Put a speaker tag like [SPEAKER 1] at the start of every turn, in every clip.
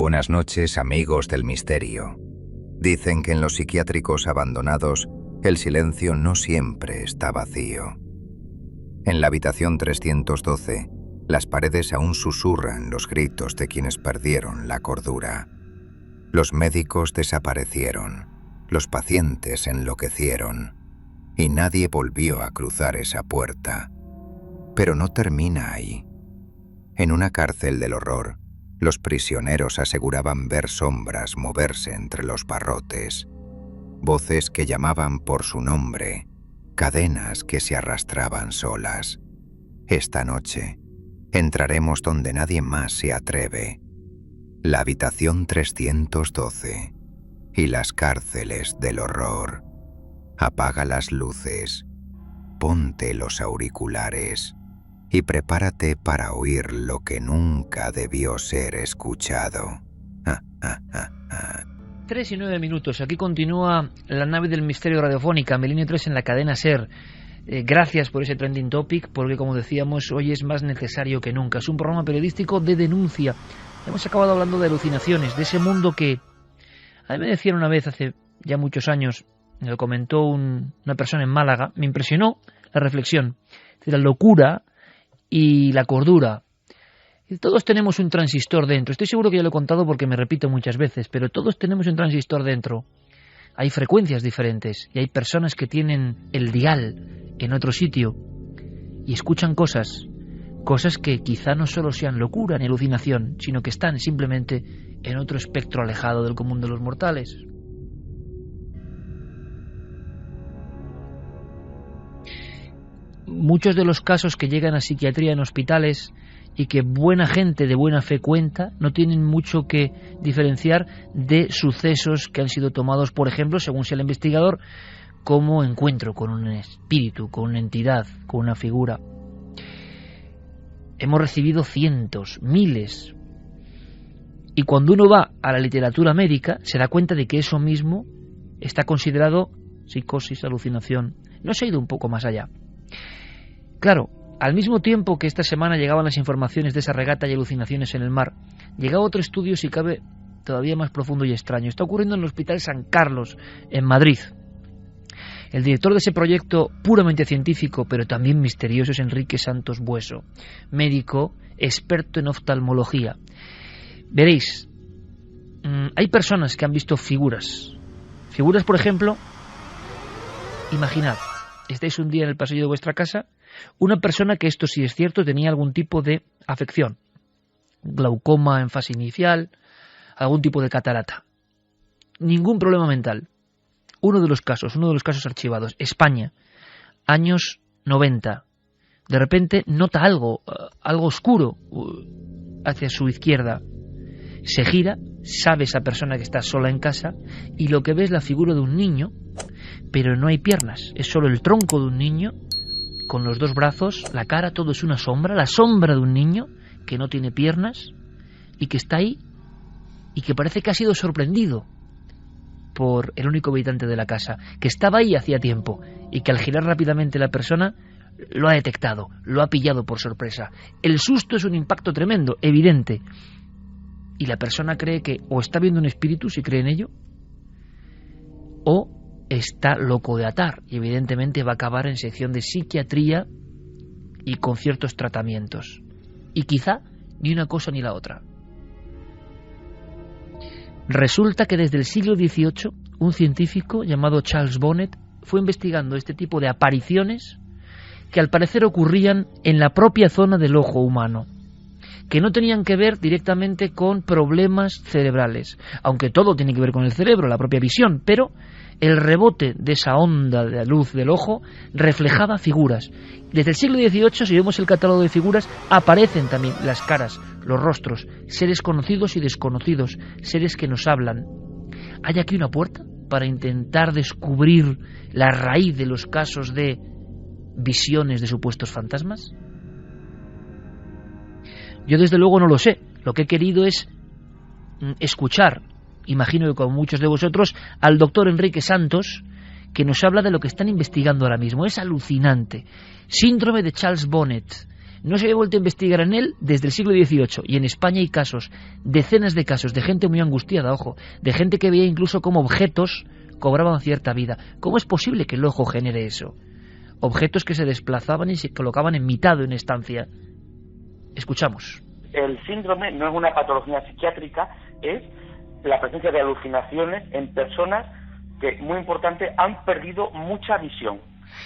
[SPEAKER 1] Buenas noches, amigos del misterio. Dicen que en los psiquiátricos abandonados el silencio no siempre está vacío. En la habitación 312, las paredes aún susurran los gritos de quienes perdieron la cordura. Los médicos desaparecieron, los pacientes enloquecieron, y nadie volvió a cruzar esa puerta. Pero no termina ahí. En una cárcel del horror, los prisioneros aseguraban ver sombras moverse entre los barrotes, voces que llamaban por su nombre, cadenas que se arrastraban solas. Esta noche entraremos donde nadie más se atreve, la habitación 312 y las cárceles del horror. Apaga las luces, ponte los auriculares y prepárate para oír lo que nunca debió ser escuchado.
[SPEAKER 2] 3:09. Aquí continúa la nave del misterio radiofónica, Milenio 3 en la cadena SER. Gracias por ese trending topic, porque como decíamos, hoy es más necesario que nunca. Es un programa periodístico de denuncia. Hemos acabado hablando de alucinaciones, de ese mundo que... A mí me decían una vez, hace ya muchos años, me lo comentó una persona en Málaga, me impresionó la reflexión de la locura y la cordura. Todos tenemos un transistor dentro. Estoy seguro que ya lo he contado porque me repito muchas veces, pero todos tenemos un transistor dentro. Hay frecuencias diferentes y hay personas que tienen el dial en otro sitio y escuchan cosas que quizá no solo sean locura ni alucinación, sino que están simplemente en otro espectro alejado del común de los mortales. Muchos de los casos que llegan a psiquiatría en hospitales y que buena gente de buena fe cuenta no tienen mucho que diferenciar de sucesos que han sido tomados, por ejemplo, según sea el investigador, como encuentro con un espíritu, con una entidad, con una figura. Hemos recibido cientos, miles, y cuando uno va a la literatura médica se da cuenta de que eso mismo está considerado psicosis, alucinación. No se ha ido un poco más allá. Claro, al mismo tiempo que esta semana llegaban las informaciones de esa regata y alucinaciones en el mar, llegaba otro estudio, si cabe, todavía más profundo y extraño. Está ocurriendo en el Hospital San Carlos, en Madrid. El director de ese proyecto puramente científico, pero también misterioso, es Enrique Santos Bueso, médico experto en oftalmología. Veréis, hay personas que han visto figuras. Figuras, por ejemplo, imaginad, estáis un día en el pasillo de vuestra casa, una persona que, esto sí es cierto, tenía algún tipo de afección, glaucoma en fase inicial, algún tipo de catarata, ningún problema mental. Uno de los casos archivados, España, años 90, de repente nota algo oscuro hacia su izquierda, se gira, sabe esa persona que está sola en casa y lo que ve es la figura de un niño, pero no hay piernas, es solo el tronco de un niño con los dos brazos, la cara, todo es una sombra, la sombra de un niño que no tiene piernas y que está ahí y que parece que ha sido sorprendido por el único habitante de la casa, que estaba ahí hacía tiempo y que al girar rápidamente la persona lo ha detectado, lo ha pillado por sorpresa. El susto es un impacto tremendo, evidente, y la persona cree que o está viendo un espíritu, si cree en ello, o está loco de atar y evidentemente va a acabar en sección de psiquiatría y con ciertos tratamientos. Y quizá ni una cosa ni la otra. Resulta que desde el siglo XVIII un científico llamado Charles Bonnet fue investigando este tipo de apariciones que al parecer ocurrían en la propia zona del ojo humano, que no tenían que ver directamente con problemas cerebrales, aunque todo tiene que ver con el cerebro, la propia visión, pero el rebote de esa onda de luz del ojo reflejaba figuras. Desde el siglo XVIII, si vemos el catálogo de figuras, aparecen también las caras, los rostros, seres conocidos y desconocidos, seres que nos hablan. ¿Hay aquí una puerta para intentar descubrir la raíz de los casos de visiones de supuestos fantasmas? Yo desde luego no lo sé. Lo que he querido es escuchar, imagino que como muchos de vosotros, al doctor Enrique Santos, que nos habla de lo que están investigando ahora mismo. Es alucinante. Síndrome de Charles Bonnet. No se había vuelto a investigar en él desde el siglo XVIII, y en España hay casos, decenas de casos, de gente muy angustiada, ojo, de gente que veía incluso cómo objetos cobraban cierta vida. ¿Cómo es posible que el ojo genere eso? Objetos que se desplazaban y se colocaban en mitad de una estancia. Escuchamos.
[SPEAKER 3] El síndrome no es una patología psiquiátrica, es la presencia de alucinaciones en personas que, muy importante, han perdido mucha visión.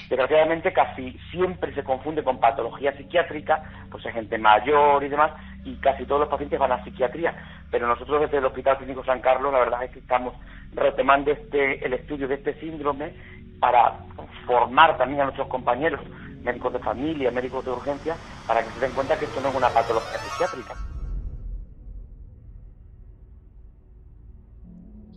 [SPEAKER 3] Desgraciadamente casi siempre se confunde con patología psiquiátrica, pues hay gente mayor y demás, y casi todos los pacientes van a psiquiatría. Pero nosotros desde el Hospital Clínico San Carlos, la verdad es que estamos retomando el estudio de este síndrome para formar también a nuestros compañeros, médicos de familia, médicos de urgencia, para que se den cuenta que esto no es una patología psiquiátrica.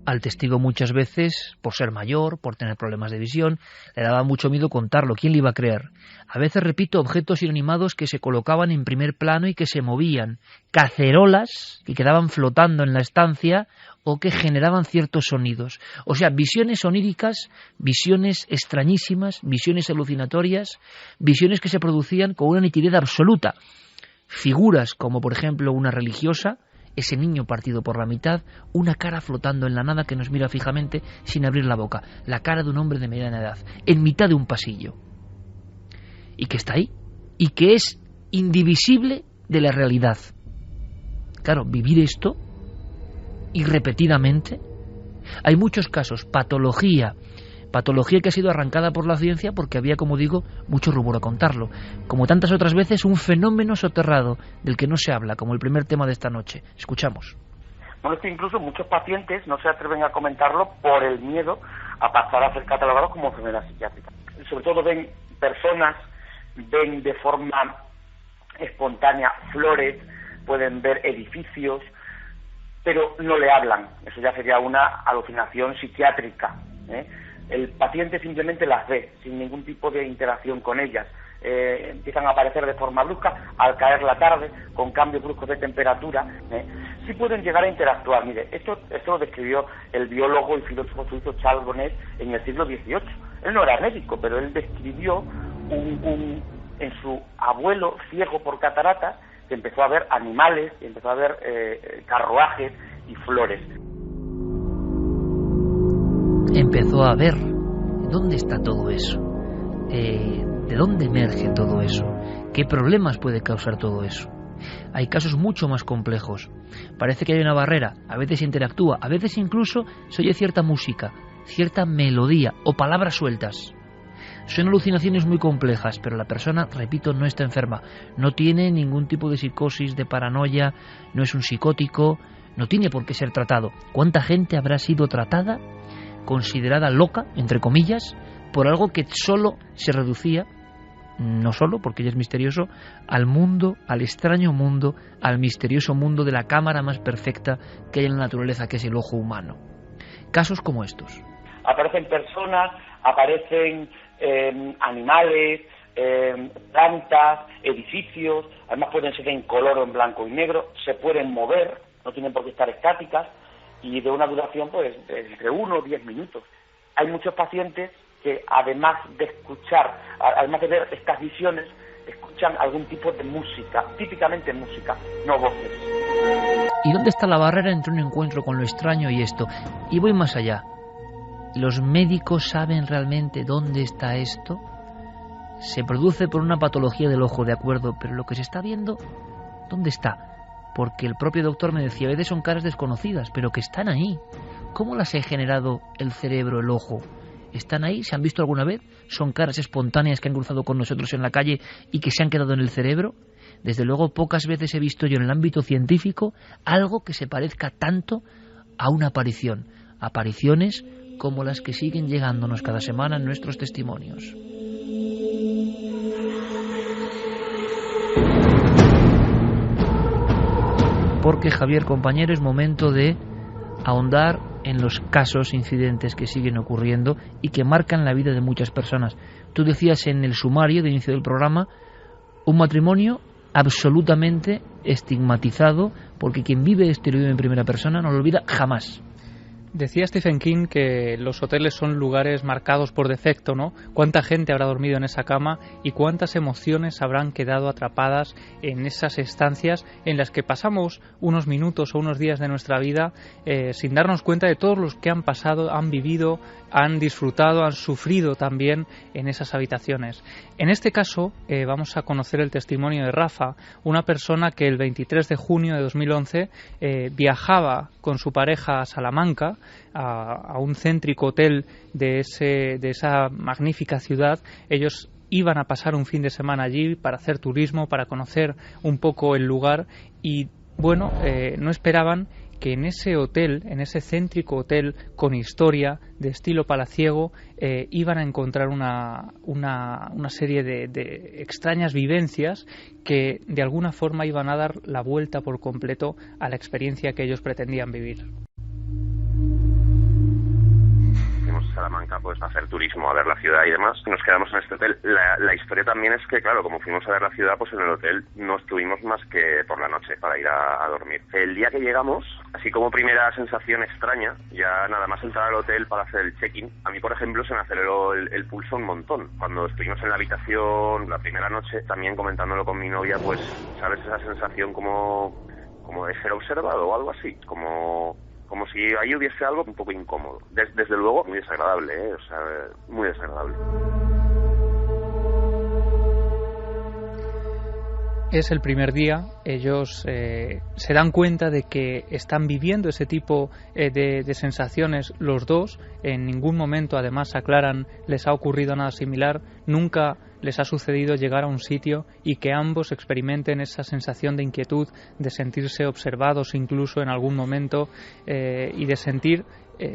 [SPEAKER 2] Al testigo muchas veces, por ser mayor, por tener problemas de visión, le daba mucho miedo contarlo. ¿Quién le iba a creer? A veces, repito, objetos inanimados que se colocaban en primer plano y que se movían. Cacerolas que quedaban flotando en la estancia o que generaban ciertos sonidos. O sea, visiones oníricas, visiones extrañísimas, visiones alucinatorias, visiones que se producían con una nitidez absoluta. Figuras como, por ejemplo, una religiosa, ese niño partido por la mitad, una cara flotando en la nada que nos mira fijamente sin abrir la boca, la cara de un hombre de mediana edad, en mitad de un pasillo, y que está ahí, y que es indivisible de la realidad. Claro, vivir esto, y repetidamente, hay muchos casos, patología que ha sido arrancada por la ciencia porque había, como digo, mucho rubor a contarlo. Como tantas otras veces, un fenómeno soterrado del que no se habla, como el primer tema de esta noche. Escuchamos.
[SPEAKER 3] Bueno, es que incluso muchos pacientes no se atreven a comentarlo por el miedo a pasar a ser catalogados como enfermedad psiquiátrica. Sobre todo ven personas, ven de forma espontánea flores, pueden ver edificios, pero no le hablan. Eso ya sería una alucinación psiquiátrica, ¿eh? El paciente simplemente las ve, sin ningún tipo de interacción con ellas. Empiezan a aparecer de forma brusca, al caer la tarde, con cambios bruscos de temperatura. Sí pueden llegar a interactuar. Mire, esto lo describió el biólogo y filósofo suizo Charles Bonnet en el siglo XVIII. Él no era médico, pero él describió en su abuelo ciego por cataratas, que empezó a ver animales, que empezó a ver carruajes y flores.
[SPEAKER 2] Empezó a ver dónde está todo eso, de dónde emerge todo eso, qué problemas puede causar todo eso. Hay casos mucho más complejos. Parece que hay una barrera, a veces interactúa, a veces incluso se oye cierta música, cierta melodía o palabras sueltas. Son alucinaciones muy complejas, pero la persona, repito, no está enferma, no tiene ningún tipo de psicosis, de paranoia, no es un psicótico, no tiene por qué ser tratado. ¿Cuánta gente habrá sido tratada, considerada loca, entre comillas, por algo que solo se reducía, no solo porque ella es misterioso, al mundo, al extraño mundo, al misterioso mundo de la cámara más perfecta que hay en la naturaleza, que es el ojo humano? Casos como estos.
[SPEAKER 3] Aparecen personas, aparecen animales, plantas, edificios, además pueden ser en color o en blanco y negro, se pueden mover, no tienen por qué estar estáticas, y de una duración pues entre 1 o 10 minutos. Hay muchos pacientes que además de escuchar, además de ver estas visiones, escuchan algún tipo de música, típicamente música, no voces.
[SPEAKER 2] ¿Y dónde está la barrera entre un encuentro con lo extraño y esto? Y voy más allá. ¿Los médicos saben realmente dónde está esto? Se produce por una patología del ojo, de acuerdo, pero lo que se está viendo, ¿dónde está? Porque el propio doctor me decía, a veces son caras desconocidas, pero que están ahí. ¿Cómo las ha generado el cerebro, el ojo? ¿Están ahí? ¿Se han visto alguna vez? ¿Son caras espontáneas que han cruzado con nosotros en la calle y que se han quedado en el cerebro? Desde luego, pocas veces he visto yo en el ámbito científico algo que se parezca tanto a una aparición. Apariciones como las que siguen llegándonos cada semana en nuestros testimonios. Porque, Javier, compañero, es momento de ahondar en los casos, incidentes que siguen ocurriendo y que marcan la vida de muchas personas. Tú decías en el sumario de inicio del programa, un matrimonio absolutamente estigmatizado, porque quien vive esto y lo vive en primera persona no lo olvida jamás.
[SPEAKER 4] Decía Stephen King que los hoteles son lugares marcados por defecto, ¿no? ¿Cuánta gente habrá dormido en esa cama y cuántas emociones habrán quedado atrapadas en esas estancias en las que pasamos unos minutos o unos días de nuestra vida sin darnos cuenta de todos los que han pasado, han vivido, han disfrutado, han sufrido también en esas habitaciones? En este caso vamos a conocer el testimonio de Rafa, una persona que el 23 de junio de 2011 viajaba con su pareja a Salamanca, a un céntrico hotel de esa magnífica ciudad. Ellos iban a pasar un fin de semana allí para hacer turismo, para conocer un poco el lugar y, bueno, no esperaban que en ese hotel, en ese céntrico hotel con historia de estilo palaciego, iban a encontrar una serie de extrañas vivencias que de alguna forma iban a dar la vuelta por completo a la experiencia que ellos pretendían vivir.
[SPEAKER 5] Salamanca, pues a hacer turismo, a ver la ciudad y demás. Nos quedamos en este hotel. La historia también es que, claro, como fuimos a ver la ciudad, pues en el hotel no estuvimos más que por la noche para ir a dormir. El día que llegamos, así como primera sensación extraña, ya nada más entrar al hotel para hacer el check-in, a mí, por ejemplo, se me aceleró el pulso un montón. Cuando estuvimos en la habitación la primera noche, también comentándolo con mi novia, pues, ¿sabes? Esa sensación como de ser observado o algo así, como si ahí hubiese algo un poco incómodo. Desde luego, muy desagradable, o sea, muy desagradable.
[SPEAKER 4] Es el primer día, ellos se dan cuenta de que están viviendo ese tipo de sensaciones los dos. En ningún momento, además, aclaran, les ha ocurrido nada similar. Nunca les ha sucedido llegar a un sitio y que ambos experimenten esa sensación de inquietud, de sentirse observados incluso en algún momento y de sentir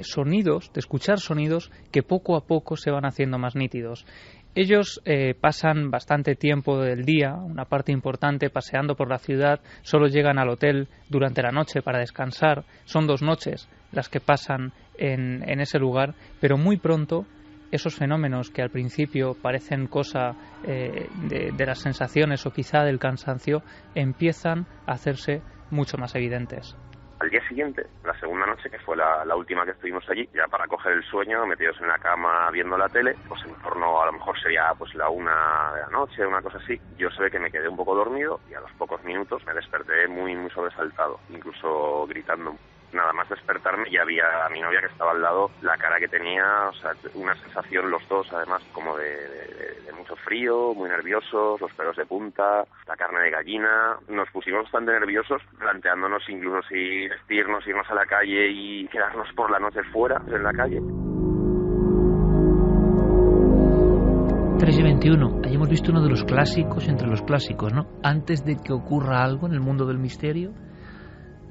[SPEAKER 4] sonidos, de escuchar sonidos que poco a poco se van haciendo más nítidos. Ellos pasan bastante tiempo del día, una parte importante, paseando por la ciudad. Solo llegan al hotel durante la noche para descansar. Son 2 noches las que pasan en ese lugar, pero muy pronto esos fenómenos que al principio parecen cosa de las sensaciones o quizá del cansancio empiezan a hacerse mucho más evidentes.
[SPEAKER 5] Al día siguiente, la segunda noche, que fue la última que estuvimos allí, ya para coger el sueño, metidos en la cama viendo la tele, pues en torno, a lo mejor sería pues la 1 de la noche, una cosa así, yo sé que me quedé un poco dormido y a los pocos minutos me desperté muy, muy sobresaltado, incluso gritando. Nada más despertarme ya había a mi novia que estaba al lado, la cara que tenía, o sea, una sensación los dos, además, como de mucho frío, muy nerviosos, los pelos de punta, la carne de gallina. Nos pusimos bastante nerviosos, planteándonos incluso si vestirnos, irnos a la calle y quedarnos por la noche fuera, en la calle.
[SPEAKER 2] 3:21. Ahí hemos visto uno de los clásicos entre los clásicos, ¿no? Antes de que ocurra algo en el mundo del misterio,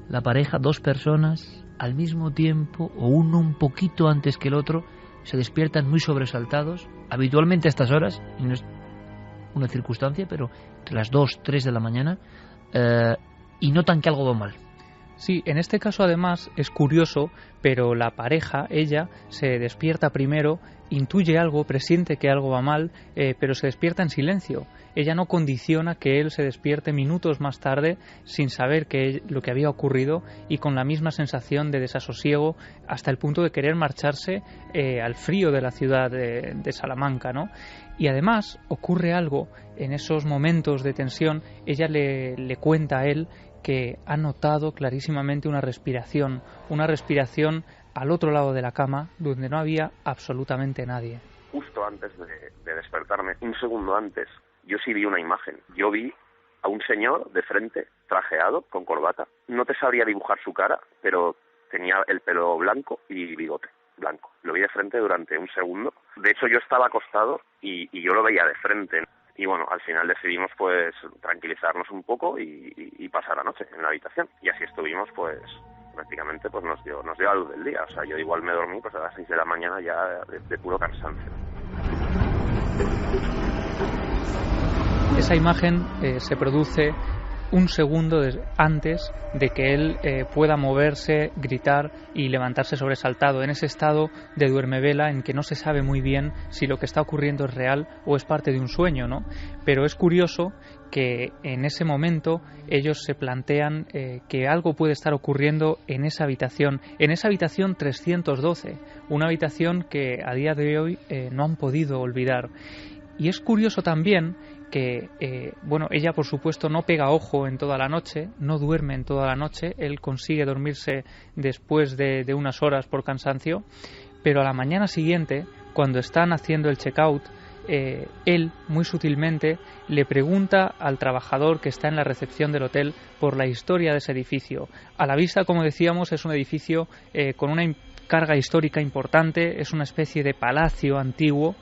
[SPEAKER 2] la pareja, 2 personas, al mismo tiempo, o uno un poquito antes que el otro, se despiertan muy sobresaltados, habitualmente a estas horas, y no es una circunstancia, pero entre las 2, 3 de la mañana, y notan que algo va mal.
[SPEAKER 4] Sí, en este caso además es curioso, pero la pareja, ella, se despierta primero, intuye algo, presiente que algo va mal, pero se despierta en silencio. Ella no condiciona que él se despierte minutos más tarde sin saber lo que había ocurrido y con la misma sensación de desasosiego hasta el punto de querer marcharse al frío de la ciudad de Salamanca, ¿no? Y además ocurre algo en esos momentos de tensión. Ella le cuenta a él que ha notado clarísimamente una respiración al otro lado de la cama donde no había absolutamente nadie.
[SPEAKER 5] Justo antes de despertarme, un segundo antes, yo sí vi una imagen. Yo vi a un señor de frente, trajeado, con corbata. No te sabría dibujar su cara, pero tenía el pelo blanco y bigote blanco. Lo vi de frente durante un segundo. De hecho, yo estaba acostado y yo lo veía de frente. Y bueno, al final decidimos pues tranquilizarnos un poco y pasar la noche en la habitación. Y así estuvimos pues prácticamente pues nos dio la luz del día. O sea, yo igual me dormí pues a las 6 de la mañana ya de puro cansancio.
[SPEAKER 4] Esa imagen se produce un segundo antes de que él pueda moverse, gritar y levantarse sobresaltado, en ese estado de duermevela en que no se sabe muy bien si lo que está ocurriendo es real o es parte de un sueño, ¿no? Pero es curioso que en ese momento ellos se plantean que algo puede estar ocurriendo en esa habitación 312, una habitación que a día de hoy no han podido olvidar. Y es curioso también que, ella por supuesto no pega ojo en toda la noche, no duerme en toda la noche, él consigue dormirse después de unas horas por cansancio, pero a la mañana siguiente, cuando están haciendo el check-out, él, muy sutilmente, le pregunta al trabajador que está en la recepción del hotel por la historia de ese edificio. A la vista, como decíamos, es un edificio con una carga histórica importante, es una especie de palacio antiguo,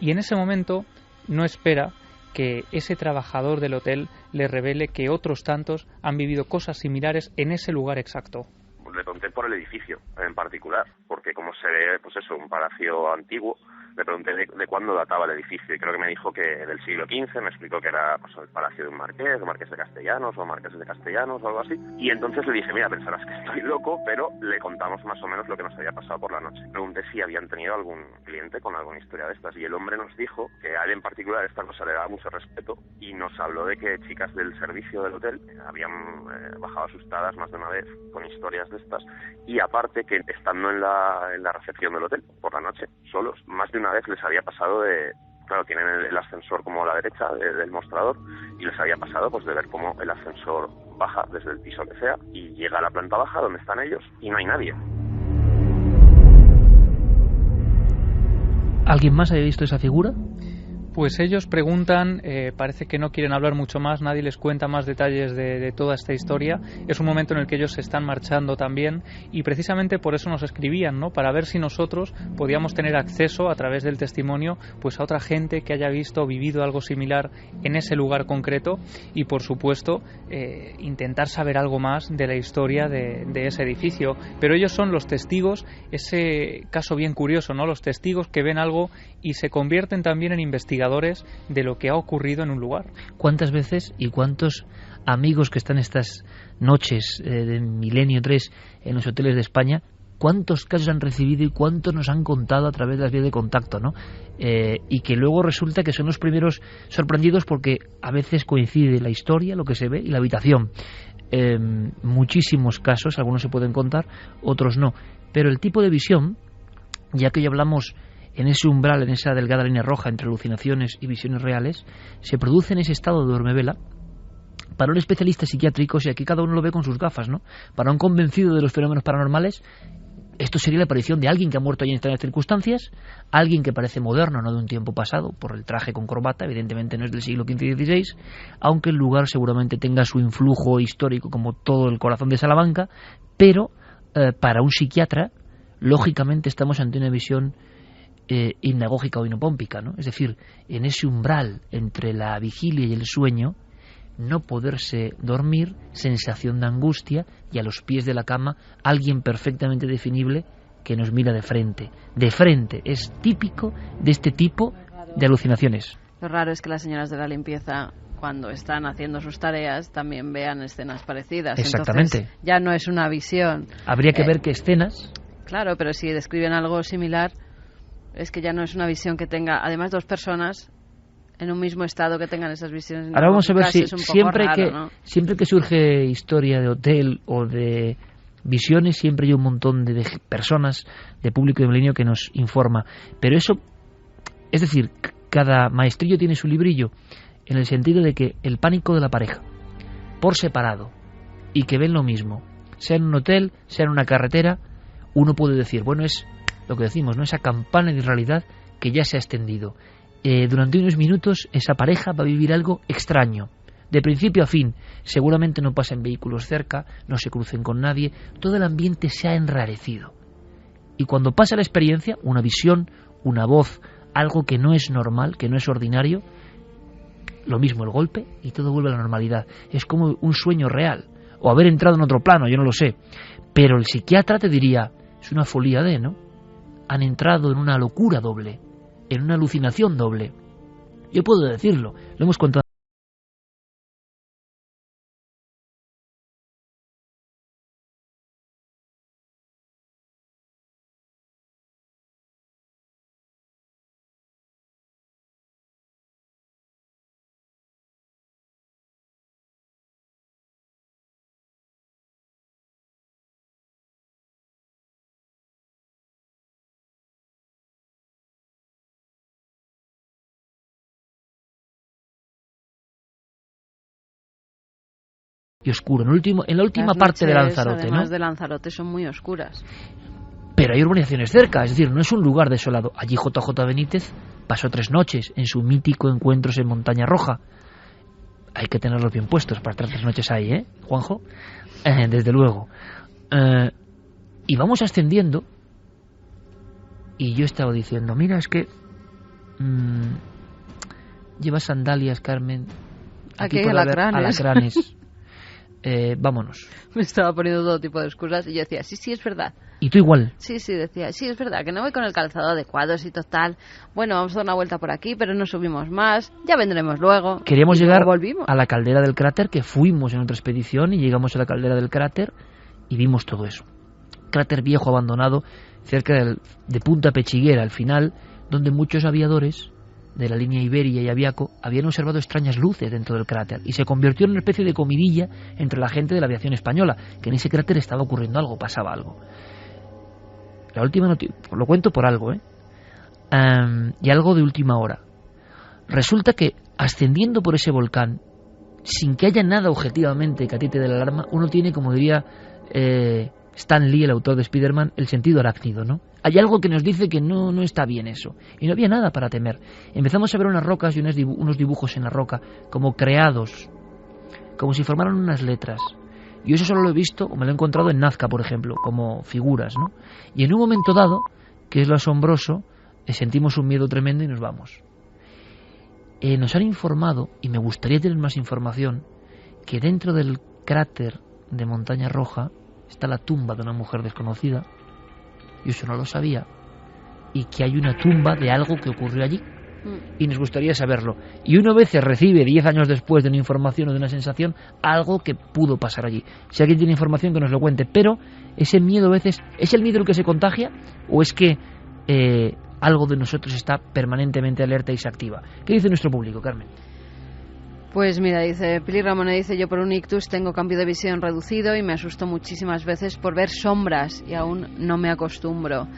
[SPEAKER 4] y en ese momento no espera que ese trabajador del hotel le revele que otros tantos han vivido cosas similares en ese lugar exacto.
[SPEAKER 5] Le pregunté por el edificio en particular, porque como se ve, pues eso, un palacio antiguo, le pregunté de cuándo databa el edificio y creo que me dijo que del siglo XV, me explicó que era pues, el palacio de un marqués, o marqués de Castellanos, o marqués de Castellanos, o algo así. Y entonces le dije, mira, pensarás que estoy loco, pero le contamos más o menos lo que nos había pasado por la noche. Pregunté si habían tenido algún cliente con alguna historia de estas y el hombre nos dijo que a él en particular esta cosa le daba mucho respeto y nos habló de que chicas del servicio del hotel habían bajado asustadas más de una vez con historias de estas y aparte que estando en la recepción del hotel por la noche, solos, más de una vez les había pasado claro, tienen el ascensor como a la derecha del mostrador y les había pasado pues de ver cómo el ascensor baja desde el piso que sea y llega a la planta baja donde están ellos y no hay nadie.
[SPEAKER 2] ¿Alguien más haya visto esa figura?
[SPEAKER 4] Pues ellos preguntan, parece que no quieren hablar mucho más, nadie les cuenta más detalles de toda esta historia. Es un momento en el que ellos se están marchando también y precisamente por eso nos escribían, ¿no? Para ver si nosotros podíamos tener acceso a través del testimonio pues a otra gente que haya visto o vivido algo similar en ese lugar concreto y por supuesto intentar saber algo más de la historia de ese edificio. Pero ellos son los testigos, ese caso bien curioso, ¿no? Los testigos que ven algo y se convierten también en investigadores de lo que ha ocurrido en un lugar.
[SPEAKER 2] ¿Cuántas veces y cuántos amigos que están estas noches de Milenio 3 en los hoteles de España, cuántos casos han recibido y cuántos nos han contado a través de las vías de contacto, ¿no? Y que luego resulta que son los primeros sorprendidos porque a veces coincide la historia, lo que se ve y la habitación. Muchísimos casos, algunos se pueden contar, otros no. Pero el tipo de visión, ya que ya hablamos en ese umbral, en esa delgada línea roja entre alucinaciones y visiones reales, se produce en ese estado de duermevela. Para un especialista psiquiátrico, y aquí cada uno lo ve con sus gafas, ¿no? Para un convencido de los fenómenos paranormales, esto sería la aparición de alguien que ha muerto allí en extrañas circunstancias, alguien que parece moderno, no de un tiempo pasado, por el traje con corbata, evidentemente no es del siglo XV y XVI, aunque el lugar seguramente tenga su influjo histórico como todo el corazón de Salamanca, pero para un psiquiatra, lógicamente estamos ante una visión hipnagógica o hinopómpica, ¿no? Es decir, en ese umbral entre la vigilia y el sueño, no poderse dormir, sensación de angustia y a los pies de la cama alguien perfectamente definible que nos mira de frente. De frente, es típico de este tipo de alucinaciones.
[SPEAKER 6] Lo raro es que las señoras de la limpieza, cuando están haciendo sus tareas, también vean escenas parecidas.
[SPEAKER 2] Exactamente.
[SPEAKER 6] Entonces, ya no es una visión.
[SPEAKER 2] Habría que ver qué escenas.
[SPEAKER 6] Claro, pero si describen algo similar, es que ya no es una visión que tenga, además, dos personas en un mismo estado que tengan esas visiones.
[SPEAKER 2] Ahora vamos a ver si siempre que surge historia de hotel o de visiones, siempre hay un montón de personas, de público de Milenio que nos informa. Pero eso, es decir, cada maestrillo tiene su librillo, en el sentido de que el pánico de la pareja, por separado, y que ven lo mismo, sea en un hotel, sea en una carretera, uno puede decir, bueno, es lo que decimos, ¿no? Esa campana de realidad que ya se ha extendido. Durante unos minutos esa pareja va a vivir algo extraño, de principio a fin. Seguramente no pasen vehículos cerca, no se crucen con nadie, todo el ambiente se ha enrarecido. Y cuando pasa la experiencia, una visión, una voz, algo que no es normal, que no es ordinario, lo mismo el golpe y todo vuelve a la normalidad. Es como un sueño real, o haber entrado en otro plano, yo no lo sé. Pero el psiquiatra te diría, es una folía ¿no? Han entrado en una locura doble, en una alucinación doble. Yo puedo decirlo, lo hemos contado y oscuro, en la última
[SPEAKER 6] Las
[SPEAKER 2] parte de
[SPEAKER 6] noches,
[SPEAKER 2] Lanzarote,
[SPEAKER 6] además
[SPEAKER 2] ¿no?
[SPEAKER 6] de Lanzarote, son muy oscuras.
[SPEAKER 2] Pero hay urbanizaciones cerca, es decir, no es un lugar desolado. Allí JJ Benítez pasó 3 noches en su mítico Encuentros en Montaña Roja. Hay que tenerlos bien puestos para estar 3 noches ahí, ¿eh, Juanjo? Desde luego. Y vamos ascendiendo y yo estaba diciendo, mira, es que llevas sandalias, Carmen.
[SPEAKER 6] Aquí hay
[SPEAKER 2] puede haber alacranes. Vámonos.
[SPEAKER 6] Me estaba poniendo todo tipo de excusas y yo decía, sí, es verdad.
[SPEAKER 2] ¿Y tú igual?
[SPEAKER 6] Sí, decía, sí, es verdad, que no voy con el calzado adecuado, y total. Bueno, vamos a dar una vuelta por aquí, pero no subimos más, ya vendremos luego.
[SPEAKER 2] Queríamos llegar
[SPEAKER 6] volvimos
[SPEAKER 2] a la caldera del cráter, que fuimos en otra expedición, y llegamos a la caldera del cráter y vimos todo eso. Cráter viejo abandonado, cerca de Punta Pechiguera, al final, donde muchos aviadores de la línea Iberia y Aviaco habían observado extrañas luces dentro del cráter y se convirtió en una especie de comidilla entre la gente de la aviación española, que en ese cráter estaba ocurriendo algo, pasaba algo. La última noticia, lo cuento por algo, y algo de última hora. Resulta que ascendiendo por ese volcán, sin que haya nada objetivamente que a ti te dé la alarma, uno tiene, como diría Stan Lee, el autor de Spider-Man, el sentido arácnido, ¿no? Hay algo que nos dice que no está bien eso. Y no había nada para temer. Empezamos a ver unas rocas y unos dibujos en la roca, como creados, como si formaran unas letras. Yo eso solo lo he visto, o me lo he encontrado en Nazca, por ejemplo, como figuras, ¿no? Y en un momento dado, que es lo asombroso, sentimos un miedo tremendo y nos vamos. Nos han informado, y me gustaría tener más información, que dentro del cráter de Montaña Roja está la tumba de una mujer desconocida. Yo eso no lo sabía. Y que hay una tumba de algo que ocurrió allí. Y nos gustaría saberlo. Y uno a veces recibe 10 años después de una información o de una sensación algo que pudo pasar allí. Si alguien tiene información que nos lo cuente. Pero ese miedo a veces, ¿es el miedo el que se contagia? ¿O es que algo de nosotros está permanentemente alerta y se activa? ¿Qué dice nuestro público, Carmen?
[SPEAKER 6] Pues mira, dice Pili Ramone, dice, yo por un ictus tengo cambio de visión reducido y me asusto muchísimas veces por ver sombras y aún no me acostumbro.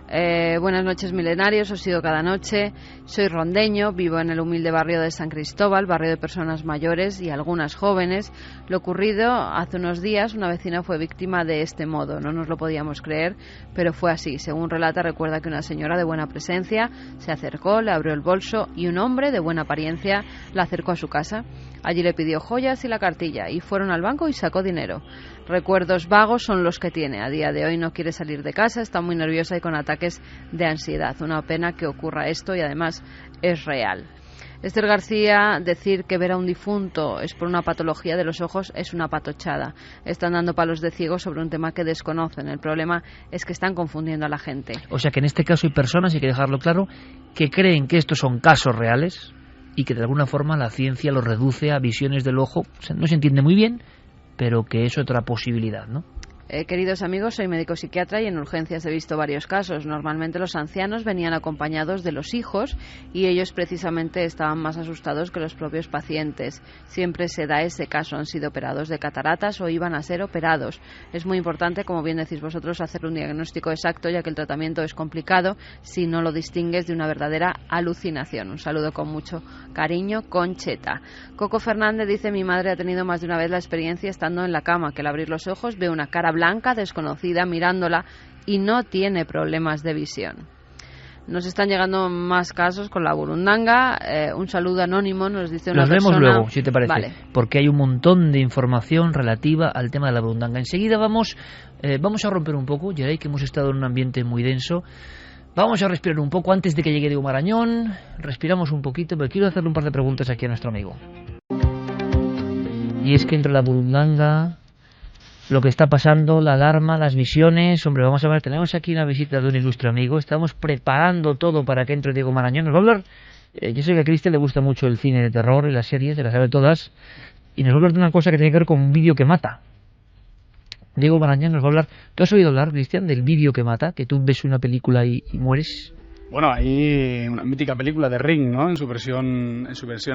[SPEAKER 6] Buenas noches, milenarios, os sigo cada noche. Soy rondeño, vivo en el humilde barrio de San Cristóbal, barrio de personas mayores y algunas jóvenes. Lo ocurrido hace unos días, una vecina fue víctima de este modo. No nos lo podíamos creer, pero fue así. Según relata, recuerda que una señora de buena presencia se acercó, le abrió el bolso y un hombre de buena apariencia la acercó a su casa. Allí le pidió joyas y la cartilla y fueron al banco y sacó dinero. Recuerdos vagos son los que tiene. A día de hoy no quiere salir de casa, está muy nerviosa y con ataques de ansiedad. Una pena que ocurra esto y además es real. Esther García, decir que ver a un difunto es por una patología de los ojos es una patochada. Están dando palos de ciego sobre un tema que desconocen. El problema es que están confundiendo a la gente.
[SPEAKER 2] O sea que en este caso hay personas, hay que dejarlo claro, que creen que estos son casos reales y que de alguna forma la ciencia los reduce a visiones del ojo. O sea, no se entiende muy bien, pero que es otra posibilidad, ¿no?
[SPEAKER 6] Queridos amigos, soy médico psiquiatra y en urgencias he visto varios casos. Normalmente los ancianos venían acompañados de los hijos y ellos precisamente estaban más asustados que los propios pacientes. Siempre se da ese caso, han sido operados de cataratas o iban a ser operados. Es muy importante, como bien decís vosotros, hacer un diagnóstico exacto, ya que el tratamiento es complicado si no lo distingues de una verdadera alucinación. Un saludo con mucho cariño, Concheta. Coco Fernández dice, mi madre ha tenido más de una vez la experiencia estando en la cama, que al abrir los ojos ve una cara blanca, desconocida, mirándola y no tiene problemas de visión. Nos están llegando más casos con la burundanga. Un saludo anónimo, nos dice una persona.
[SPEAKER 2] Nos vemos luego, si te parece,
[SPEAKER 6] vale.
[SPEAKER 2] Porque hay un montón de información relativa al tema de la burundanga. Enseguida vamos a romper un poco, ya que hemos estado en un ambiente muy denso. Vamos a respirar un poco antes de que llegue Diego Marañón. Respiramos un poquito, pero quiero hacerle un par de preguntas aquí a nuestro amigo. Y es que entre la burundanga, lo que está pasando, la alarma, las visiones. Hombre, vamos a ver, tenemos aquí una visita de un ilustre amigo. Estamos preparando todo para que entre Diego Marañón. Nos va a hablar. Yo sé que a Cristian le gusta mucho el cine de terror y las series, se las sabe todas. Y nos va a hablar de una cosa que tiene que ver con un vídeo que mata. Diego Marañón nos va a hablar. ¿Tú has oído hablar, Cristian, del vídeo que mata? Que tú ves una película y mueres.
[SPEAKER 7] Bueno, hay una mítica película de Ring, ¿no? En su versión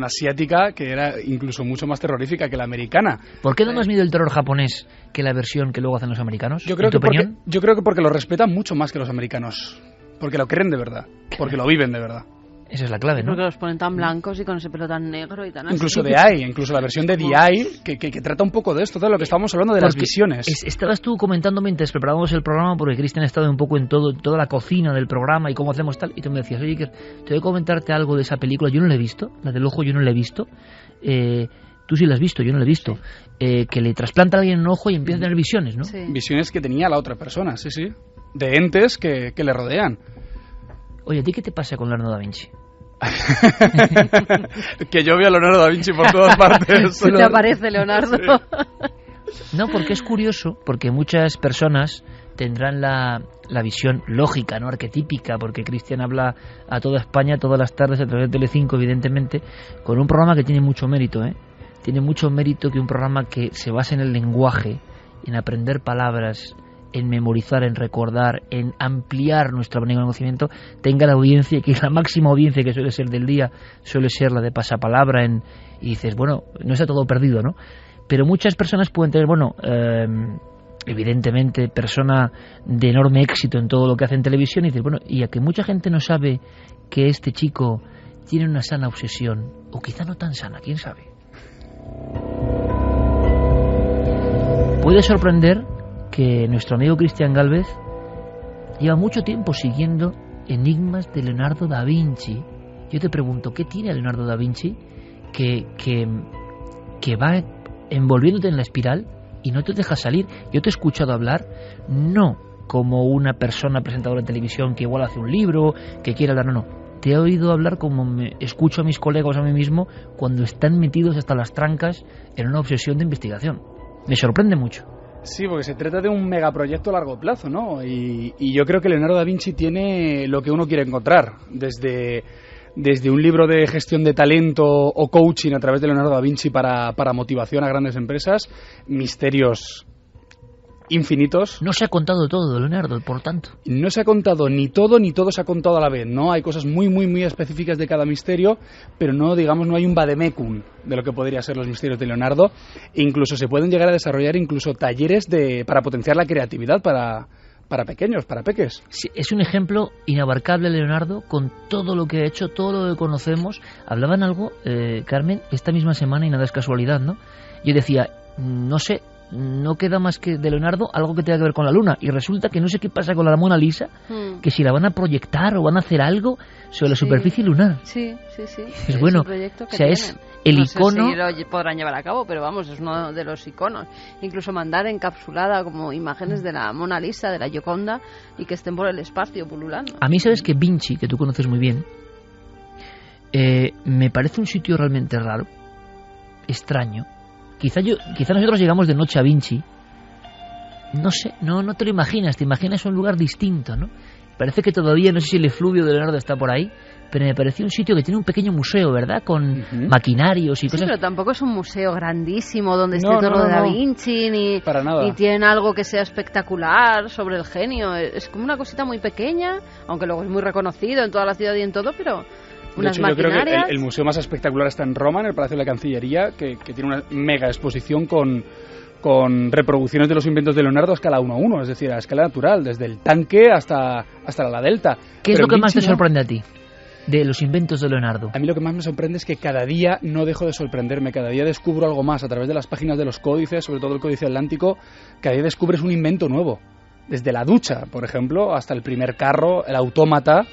[SPEAKER 7] asiática, que era incluso mucho más terrorífica que la americana.
[SPEAKER 2] ¿Por qué da más miedo el terror japonés que la versión que luego hacen los americanos?
[SPEAKER 7] Yo creo que porque lo respetan mucho más que los americanos. Porque lo creen de verdad. Porque lo viven de verdad.
[SPEAKER 2] Esa es la clave, ¿no?
[SPEAKER 6] Porque los ponen tan blancos y con ese pelo tan negro y tan así.
[SPEAKER 7] Incluso The Eye, incluso la versión de The Eye, que trata un poco de esto, de lo que estábamos hablando, de las visiones.
[SPEAKER 2] Estabas tú comentando mientras preparábamos el programa, porque Cristian ha estado un poco en toda la cocina del programa y cómo hacemos tal, y tú me decías, oye, Iker, te voy a comentarte algo de esa película, yo no la he visto, la del ojo yo no la he visto, tú sí la has visto, yo no la he visto, que le trasplanta a alguien un ojo y empieza a tener visiones, ¿no?
[SPEAKER 6] Sí.
[SPEAKER 7] Visiones que tenía la otra persona, sí, sí, de entes que le rodean.
[SPEAKER 2] Oye, ¿a ti qué te pasa con Leonardo da Vinci?
[SPEAKER 7] Que yo veo a Leonardo da Vinci por todas partes.
[SPEAKER 6] Se te aparece Leonardo.
[SPEAKER 7] Sí.
[SPEAKER 2] No, porque es curioso, porque muchas personas tendrán la visión lógica, no arquetípica, porque Cristian habla a toda España todas las tardes a través de Telecinco, evidentemente, con un programa que tiene mucho mérito, ¿eh? Tiene mucho mérito que un programa que se basa en el lenguaje, en aprender palabras, en memorizar, en recordar, en ampliar nuestro abanico de conocimiento, tenga la audiencia, que la máxima audiencia que suele ser del día, suele ser la de pasapalabra, y dices, bueno, no está todo perdido, ¿no? Pero muchas personas pueden tener, bueno, evidentemente, persona de enorme éxito en todo lo que hace en televisión, y dices, bueno, y a que mucha gente no sabe que este chico tiene una sana obsesión, o quizá no tan sana, quién sabe. Puede sorprender que nuestro amigo Cristian Gálvez lleva mucho tiempo siguiendo enigmas de Leonardo da Vinci. Yo te pregunto, ¿qué tiene Leonardo da Vinci que va envolviéndote en la espiral y no te deja salir? Yo te he escuchado hablar no como una persona presentadora de televisión que igual hace un libro, que quiere hablar, no. Te he oído hablar como me escucho a mis colegas, a mí mismo, cuando están metidos hasta las trancas en una obsesión de investigación. Me sorprende mucho.
[SPEAKER 7] Sí, porque se trata de un megaproyecto a largo plazo, ¿no? Y yo creo que Leonardo da Vinci tiene lo que uno quiere encontrar, desde un libro de gestión de talento o coaching a través de Leonardo da Vinci para motivación a grandes empresas, misterios infinitos.
[SPEAKER 2] No se ha contado todo de Leonardo, por tanto.
[SPEAKER 7] No se ha contado ni todo se ha contado a la vez, ¿no? Hay cosas muy, muy, muy específicas de cada misterio, pero no, digamos, no hay un vademecum de lo que podría ser los misterios de Leonardo. E incluso se pueden llegar a desarrollar incluso talleres para potenciar la creatividad para pequeños, para peques.
[SPEAKER 2] Sí, es un ejemplo inabarcable, Leonardo, con todo lo que ha hecho, todo lo que conocemos. Hablaban algo, Carmen, esta misma semana, y nada es casualidad, ¿no? Yo decía, no sé, no queda más que de Leonardo algo que tenga que ver con la luna, y resulta que no sé qué pasa con la Mona Lisa, que si la van a proyectar o van a hacer algo sobre la superficie lunar.
[SPEAKER 6] Sí.
[SPEAKER 2] Es bueno,
[SPEAKER 6] un proyecto que
[SPEAKER 2] o sea,
[SPEAKER 6] tienen.
[SPEAKER 2] es el icono.
[SPEAKER 6] No sé si lo podrán llevar a cabo, pero vamos, es uno de los iconos. Incluso mandar encapsulada como imágenes de la Mona Lisa, de la Gioconda, y que estén por el espacio pululando.
[SPEAKER 2] A mí, sabes que Vinci, que tú conoces muy bien, me parece un sitio realmente raro, extraño. Quizá nosotros llegamos de noche a Vinci, no sé, no te lo imaginas, te imaginas un lugar distinto, ¿no? Parece que todavía, no sé si el efluvio de Leonardo está por ahí, pero me pareció un sitio que tiene un pequeño museo, ¿verdad? Con maquinarios y cosas.
[SPEAKER 6] Sí, pero tampoco es un museo grandísimo donde esté todo lo de Da Vinci, ni tienen algo que sea espectacular sobre el genio. Es como una cosita muy pequeña, aunque luego es muy reconocido en toda la ciudad y en todo, pero unas
[SPEAKER 7] de hecho, yo creo
[SPEAKER 6] maquinarias.
[SPEAKER 7] que el museo más espectacular está en Roma, en el Palacio de la Cancillería, que tiene una mega exposición con reproducciones de los inventos de Leonardo a escala 1:1, es decir, a escala natural, desde el tanque hasta la delta.
[SPEAKER 2] ¿Qué es lo que más te sorprende a ti de los inventos de Leonardo?
[SPEAKER 7] A mí lo que más me sorprende es que cada día no dejo de sorprenderme, cada día descubro algo más a través de las páginas de los códices, sobre todo el Códice Atlántico. Cada día descubres un invento nuevo, desde la ducha, por ejemplo, hasta el primer carro, el autómata,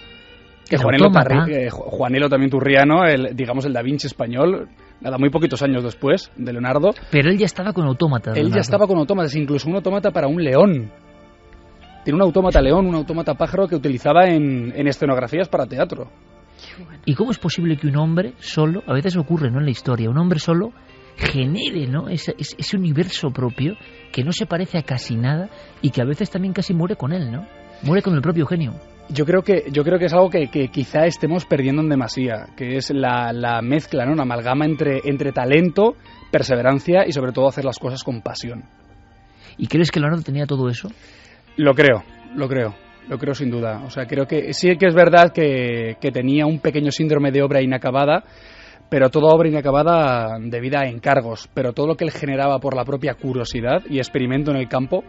[SPEAKER 7] que Juanelo también Turriano, el Da Vinci español, nada, muy poquitos años después de Leonardo.
[SPEAKER 2] Pero él ya estaba con autómatas.
[SPEAKER 7] Él ya estaba con autómatas, incluso un autómata para un león. Tiene un autómata león, un autómata pájaro que utilizaba en escenografías para teatro.
[SPEAKER 2] ¿Y cómo es posible que un hombre solo, a veces ocurre, ¿no?, en la historia, un hombre solo genere, ¿no?, ese universo propio que no se parece a casi nada y que a veces también casi muere con él, ¿no? Muere con el propio genio.
[SPEAKER 7] Yo creo que es algo que quizá estemos perdiendo en demasía, que es la mezcla, ¿no?, la amalgama entre talento, perseverancia y sobre todo hacer las cosas con pasión.
[SPEAKER 2] ¿Y crees que Leonardo tenía todo eso?
[SPEAKER 7] Lo creo sin duda. O sea, creo que sí que es verdad que tenía un pequeño síndrome de obra inacabada, pero toda obra inacabada debida a encargos, pero todo lo que él generaba por la propia curiosidad y experimento en el campo,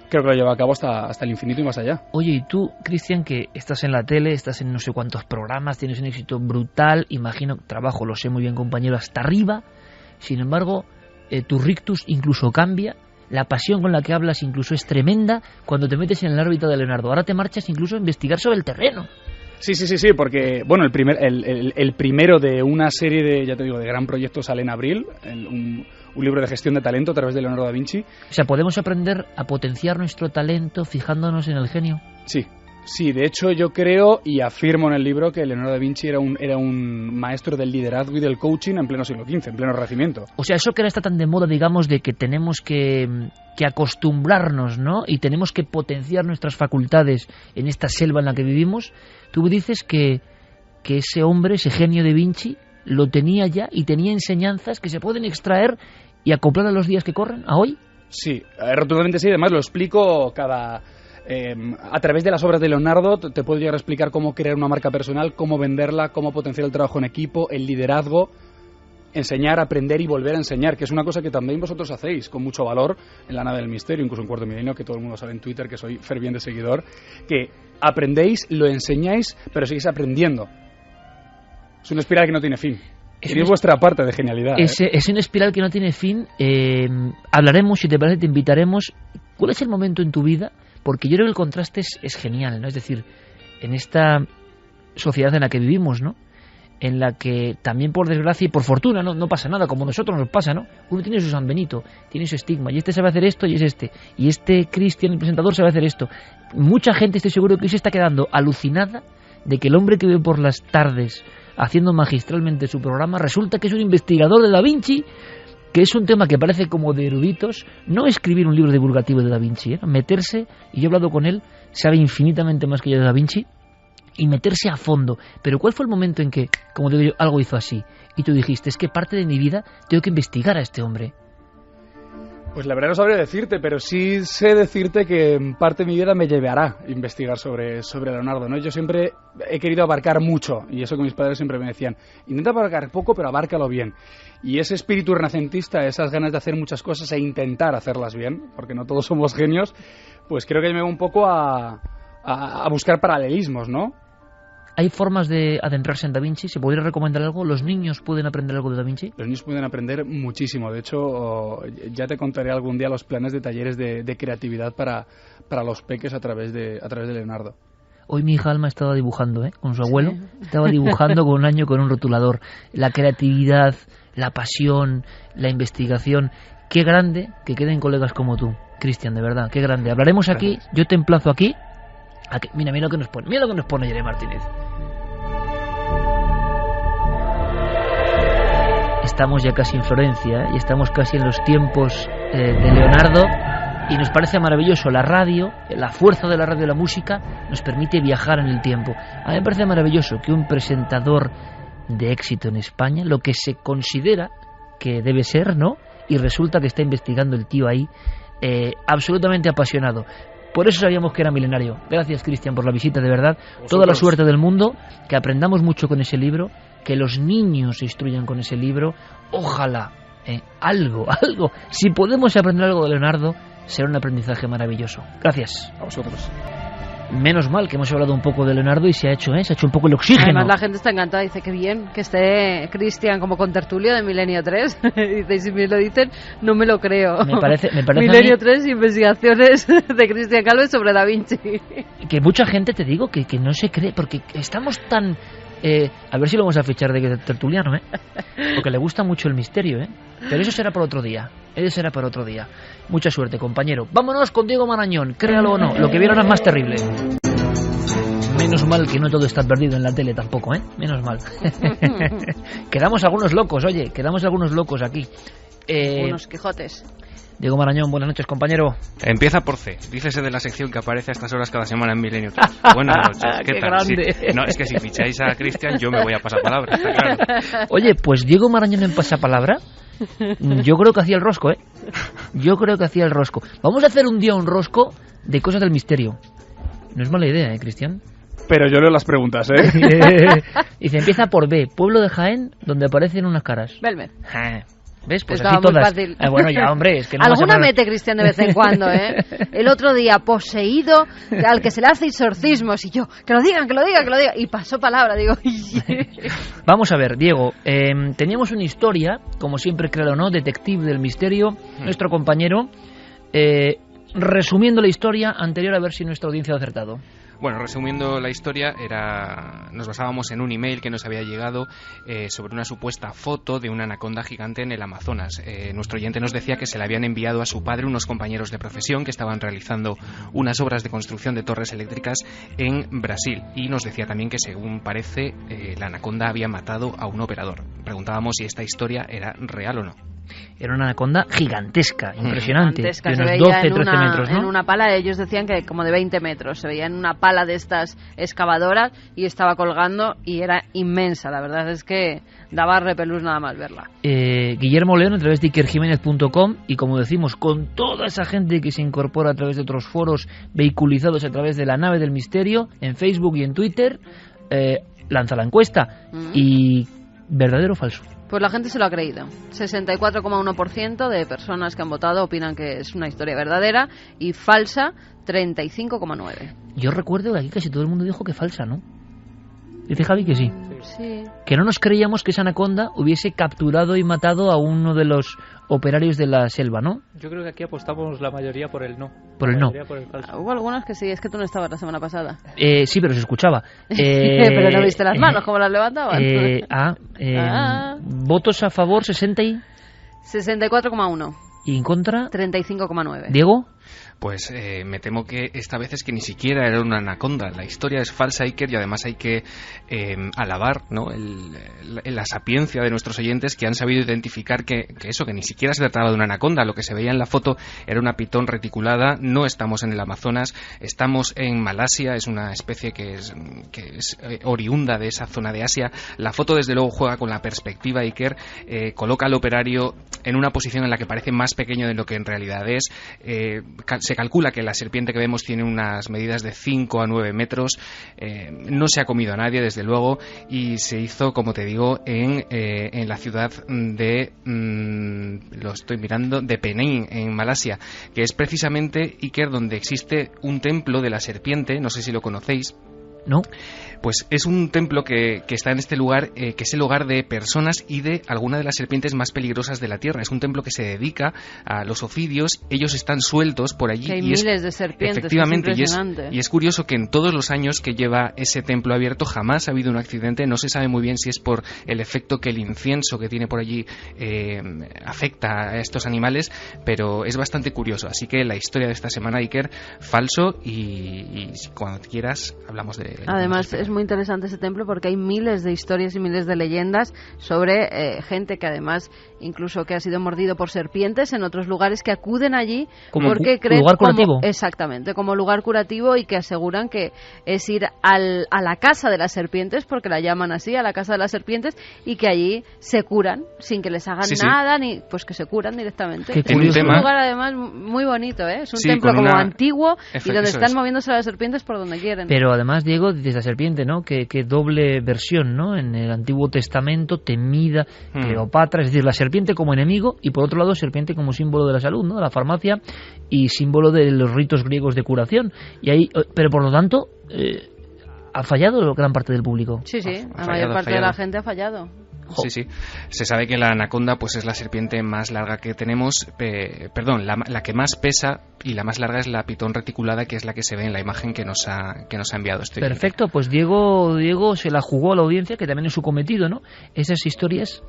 [SPEAKER 7] creo que lo lleva a cabo hasta el infinito y más allá.
[SPEAKER 2] Oye, y tú, Cristian, que estás en la tele, estás en no sé cuántos programas, tienes un éxito brutal, imagino, trabajo, lo sé muy bien, compañero, hasta arriba, sin embargo, tu rictus incluso cambia, la pasión con la que hablas incluso es tremenda cuando te metes en el órbita de Leonardo. Ahora te marchas incluso a investigar sobre el terreno.
[SPEAKER 7] Sí, porque, bueno, el primero de una serie de, ya te digo, de gran proyecto sale en abril, un libro de gestión de talento a través de Leonardo da Vinci.
[SPEAKER 2] O sea, ¿podemos aprender a potenciar nuestro talento fijándonos en el genio?
[SPEAKER 7] Sí, de hecho yo creo y afirmo en el libro que Leonardo da Vinci era un maestro del liderazgo y del coaching en pleno siglo XV, en pleno Renacimiento.
[SPEAKER 2] O sea, eso que ahora está tan de moda, digamos, de que tenemos que acostumbrarnos, ¿no? Y tenemos que potenciar nuestras facultades en esta selva en la que vivimos. Tú dices que ese hombre, ese genio de Vinci, lo tenía ya y tenía enseñanzas que se pueden extraer y acoplar a los días que corren, a hoy.
[SPEAKER 7] Sí, rotundamente sí. Además lo explico a través de las obras de Leonardo. Te puedo llegar a explicar cómo crear una marca personal, cómo venderla, cómo potenciar el trabajo en equipo, el liderazgo, enseñar, aprender y volver a enseñar, que es una cosa que también vosotros hacéis con mucho valor en La Nave del Misterio, incluso en Cuarto Milenio, que todo el mundo sabe en Twitter que soy ferviente seguidor, que aprendéis, lo enseñáis, pero seguís aprendiendo. Es una espiral que no tiene fin. Tenéis vuestra parte de genialidad.
[SPEAKER 2] Es una espiral que no tiene fin. Hablaremos, si te parece, te invitaremos. ¿Cuál es el momento en tu vida? Porque yo creo que el contraste es genial, ¿no? Es decir, en esta sociedad en la que vivimos, ¿no? En la que también, por desgracia y por fortuna, no pasa nada, como a nosotros nos pasa, ¿no? Uno tiene su San Benito, tiene su estigma, y este sabe hacer esto y es este. Y este Cristian, el presentador, sabe hacer esto. Mucha gente, estoy seguro, que hoy se está quedando alucinada de que el hombre que ve por las tardes haciendo magistralmente su programa resulta que es un investigador de Da Vinci, que es un tema que parece como de eruditos. No escribir un libro divulgativo de Da Vinci, meterse, y yo he hablado con él, sabe infinitamente más que yo de Da Vinci, y meterse a fondo. Pero ¿cuál fue el momento en que, como digo yo, algo hizo así? Y tú dijiste, es que parte de mi vida tengo que investigar a este hombre.
[SPEAKER 7] Pues la verdad no sabría decirte, pero sí sé decirte que en parte de mi vida me llevará a investigar sobre Leonardo, ¿no? Yo siempre he querido abarcar mucho, y eso que mis padres siempre me decían, intenta abarcar poco, pero abárcalo bien. Y ese espíritu renacentista, esas ganas de hacer muchas cosas e intentar hacerlas bien, porque no todos somos genios, pues creo que me va un poco a buscar paralelismos, ¿no?
[SPEAKER 2] ¿Hay formas de adentrarse en Da Vinci? ¿Se podría recomendar algo? ¿Los niños pueden aprender algo de Da Vinci?
[SPEAKER 7] Los niños pueden aprender muchísimo. De hecho, ya te contaré algún día los planes de talleres de creatividad para los peques a través de Leonardo.
[SPEAKER 2] Hoy mi hija Alma estaba dibujando, con su abuelo. Sí. Estaba dibujando con un año con un rotulador. La creatividad, la pasión, la investigación. Qué grande que queden colegas como tú, Cristian, de verdad. Qué grande. Hablaremos aquí. Yo te emplazo aquí. Mira lo que nos pone. Mira lo que nos pone Jeremy Martínez. Estamos ya casi en Florencia y estamos casi en los tiempos de Leonardo, y nos parece maravilloso. La radio, la fuerza de la radio y la música nos permite viajar en el tiempo. A mí me parece maravilloso que un presentador de éxito en España, lo que se considera que debe ser, ¿no? Y resulta que está investigando el tío ahí, absolutamente apasionado. Por eso sabíamos que era milenario. Gracias, Cristian, por la visita, de verdad. ¿Vosotros? Toda la suerte del mundo, que aprendamos mucho con ese libro, que los niños se instruyan con ese libro. Ojalá, algo. Si podemos aprender algo de Leonardo, será un aprendizaje maravilloso. Gracias.
[SPEAKER 7] A vosotros.
[SPEAKER 2] Menos mal que hemos hablado un poco de Leonardo y se ha hecho un poco el oxígeno.
[SPEAKER 6] Además la gente está encantada, dice que bien que esté Cristian como contertulio de Milenio 3. Dice, y si me lo dicen, no me lo creo.
[SPEAKER 2] Me parece
[SPEAKER 6] Milenio 3, investigaciones de Cristian Calves sobre Da Vinci.
[SPEAKER 2] Que mucha gente, te digo, que no se cree, porque estamos tan... a ver si lo vamos a fichar de tertuliano, porque le gusta mucho el misterio, pero eso será por otro día. Mucha suerte, compañero. Vámonos con Diego Marañón, créalo o no, lo que vieron es más terrible. Menos mal que no todo está perdido en la tele tampoco, menos mal. Quedamos algunos locos aquí.
[SPEAKER 6] Unos Quijotes.
[SPEAKER 2] Diego Marañón, buenas noches, compañero.
[SPEAKER 8] Empieza por C. Dícese de la sección que aparece a estas horas cada semana en Milenio 3. Buenas noches. ¿Qué tal?
[SPEAKER 2] Grande.
[SPEAKER 8] No, es que si ficháis a Cristian, yo me voy a pasar palabra, está claro.
[SPEAKER 2] Oye, pues Diego Marañón en pasapalabra, yo creo que hacía el rosco, Vamos a hacer un día un rosco de cosas del misterio. No es mala idea, Cristian.
[SPEAKER 7] Pero yo leo las preguntas,
[SPEAKER 2] Dice, empieza por B, pueblo de Jaén, donde aparecen unas caras.
[SPEAKER 6] Belmed.
[SPEAKER 2] ¿Ves? Pues
[SPEAKER 6] Estaba
[SPEAKER 2] aquí
[SPEAKER 6] muy
[SPEAKER 2] todas.
[SPEAKER 6] fácil.
[SPEAKER 2] Bueno, ya, hombre, es que no
[SPEAKER 6] Alguna
[SPEAKER 2] vas a...
[SPEAKER 6] mete Cristian de vez en cuando, ¿eh? El otro día, poseído, al que se le hace exorcismos, y yo, que lo digan, y pasó palabra, digo...
[SPEAKER 2] Vamos a ver, Diego, teníamos una historia, como siempre creo, ¿no? Detective del misterio, nuestro compañero, resumiendo la historia anterior, a ver si nuestra audiencia ha acertado.
[SPEAKER 8] Bueno, resumiendo la historia, nos basábamos en un email que nos había llegado sobre una supuesta foto de una anaconda gigante en el Amazonas. Nuestro oyente nos decía que se le habían enviado a su padre unos compañeros de profesión que estaban realizando unas obras de construcción de torres eléctricas en Brasil. Y nos decía también que, según parece, la anaconda había matado a un operador. Preguntábamos si esta historia era real o no.
[SPEAKER 2] Era una anaconda gigantesca, impresionante,
[SPEAKER 6] Gigantesca,
[SPEAKER 2] de
[SPEAKER 6] se
[SPEAKER 2] unos
[SPEAKER 6] veía
[SPEAKER 2] 12, 13 metros, ¿no?
[SPEAKER 6] En una pala, ellos decían que como de 20 metros, se veía en una pala de estas excavadoras y estaba colgando y era inmensa, la verdad es que daba repelús nada más verla.
[SPEAKER 2] Guillermo León a través de ikerjimenez.com y, como decimos, con toda esa gente que se incorpora a través de otros foros vehiculizados a través de la nave del misterio, en Facebook y en Twitter, lanza la encuesta. Y ¿verdadero o falso?
[SPEAKER 6] Pues la gente se lo ha creído. 64,1% de personas que han votado opinan que es una historia verdadera y falsa, 35,9%.
[SPEAKER 2] Yo recuerdo que aquí casi todo el mundo dijo que falsa, ¿no? Dice Javi que sí.
[SPEAKER 6] Sí.
[SPEAKER 2] Que no nos creíamos que esa anaconda hubiese capturado y matado a uno de los operarios de la selva, ¿no?
[SPEAKER 4] Yo creo que aquí apostamos la mayoría por el no.
[SPEAKER 2] Por el no.
[SPEAKER 4] Por el falso.
[SPEAKER 6] Hubo algunos que sí, es que tú no estabas la semana pasada.
[SPEAKER 2] Sí, pero se escuchaba.
[SPEAKER 6] Pero no viste las manos, ¿cómo las levantaban?
[SPEAKER 2] Votos a favor, 60 y...
[SPEAKER 6] 64,1.
[SPEAKER 2] ¿Y en contra?
[SPEAKER 6] 35,9.
[SPEAKER 2] ¿Diego?
[SPEAKER 8] Pues me temo que esta vez es que ni siquiera era una anaconda. La historia es falsa, Iker, y además hay que alabar, ¿no?, la sapiencia de nuestros oyentes, que han sabido identificar que ni siquiera se trataba de una anaconda. Lo que se veía en la foto era una pitón reticulada. No estamos en el Amazonas, estamos en Malasia. Es una especie que es oriunda de esa zona de Asia. La foto, desde luego, juega con la perspectiva, Iker. Coloca al operario en una posición en la que parece más pequeño de lo que en realidad es. Se calcula que la serpiente que vemos tiene unas medidas de 5 a 9 metros. No se ha comido a nadie, desde luego, y se hizo, como te digo, en la ciudad de lo estoy mirando, de Penang, en Malasia, que es precisamente, Iker, donde existe un templo de la serpiente. No sé si lo conocéis.
[SPEAKER 2] ¿No?
[SPEAKER 8] Pues es un templo que está en este lugar, que es el hogar de personas y de alguna de las serpientes más peligrosas de la Tierra. Es un templo que se dedica a los ofidios. Ellos están sueltos por allí.
[SPEAKER 6] Que hay miles de serpientes.
[SPEAKER 8] Efectivamente,
[SPEAKER 6] es impresionante.
[SPEAKER 8] y es curioso que en todos los años que lleva ese templo abierto jamás ha habido un accidente. No se sabe muy bien si es por el efecto que el incienso que tiene por allí afecta a estos animales, pero es bastante curioso. Así que la historia de esta semana, Iker, falso, y cuando quieras hablamos de...
[SPEAKER 6] Además, es muy interesante ese templo porque hay miles de historias y miles de leyendas sobre gente que, además, incluso que ha sido mordido por serpientes en otros lugares, que acuden allí
[SPEAKER 2] como
[SPEAKER 6] porque creen
[SPEAKER 2] lugar curativo.
[SPEAKER 6] Exactamente, como lugar curativo, y que aseguran que es ir a la casa de las serpientes, porque la llaman así, a la casa de las serpientes, y que allí se curan sin que les hagan nada, ni pues que se curan directamente.
[SPEAKER 2] Es
[SPEAKER 6] un lugar, además, muy bonito, ¿eh? Es un templo como antiguo y donde están moviéndose las serpientes por donde quieren.
[SPEAKER 2] Pero además, Diego, dice la serpiente, ¿no? Que doble versión, ¿no? En el Antiguo Testamento, temida, Cleopatra, es decir, la serpiente como enemigo, y por otro lado, serpiente como símbolo de la salud, ¿no? De la farmacia, y símbolo de los ritos griegos de curación. Y ahí, pero por lo tanto, ha fallado gran parte del público.
[SPEAKER 6] Sí, la mayor parte de la gente ha fallado.
[SPEAKER 8] Sí. Se sabe que la anaconda pues es la serpiente más larga que tenemos, la que más pesa y la más larga es la pitón reticulada, que es la que se ve en la imagen que nos ha enviado este.
[SPEAKER 2] Perfecto, pues Diego se la jugó a la audiencia, que también es su cometido, ¿no? Esas historias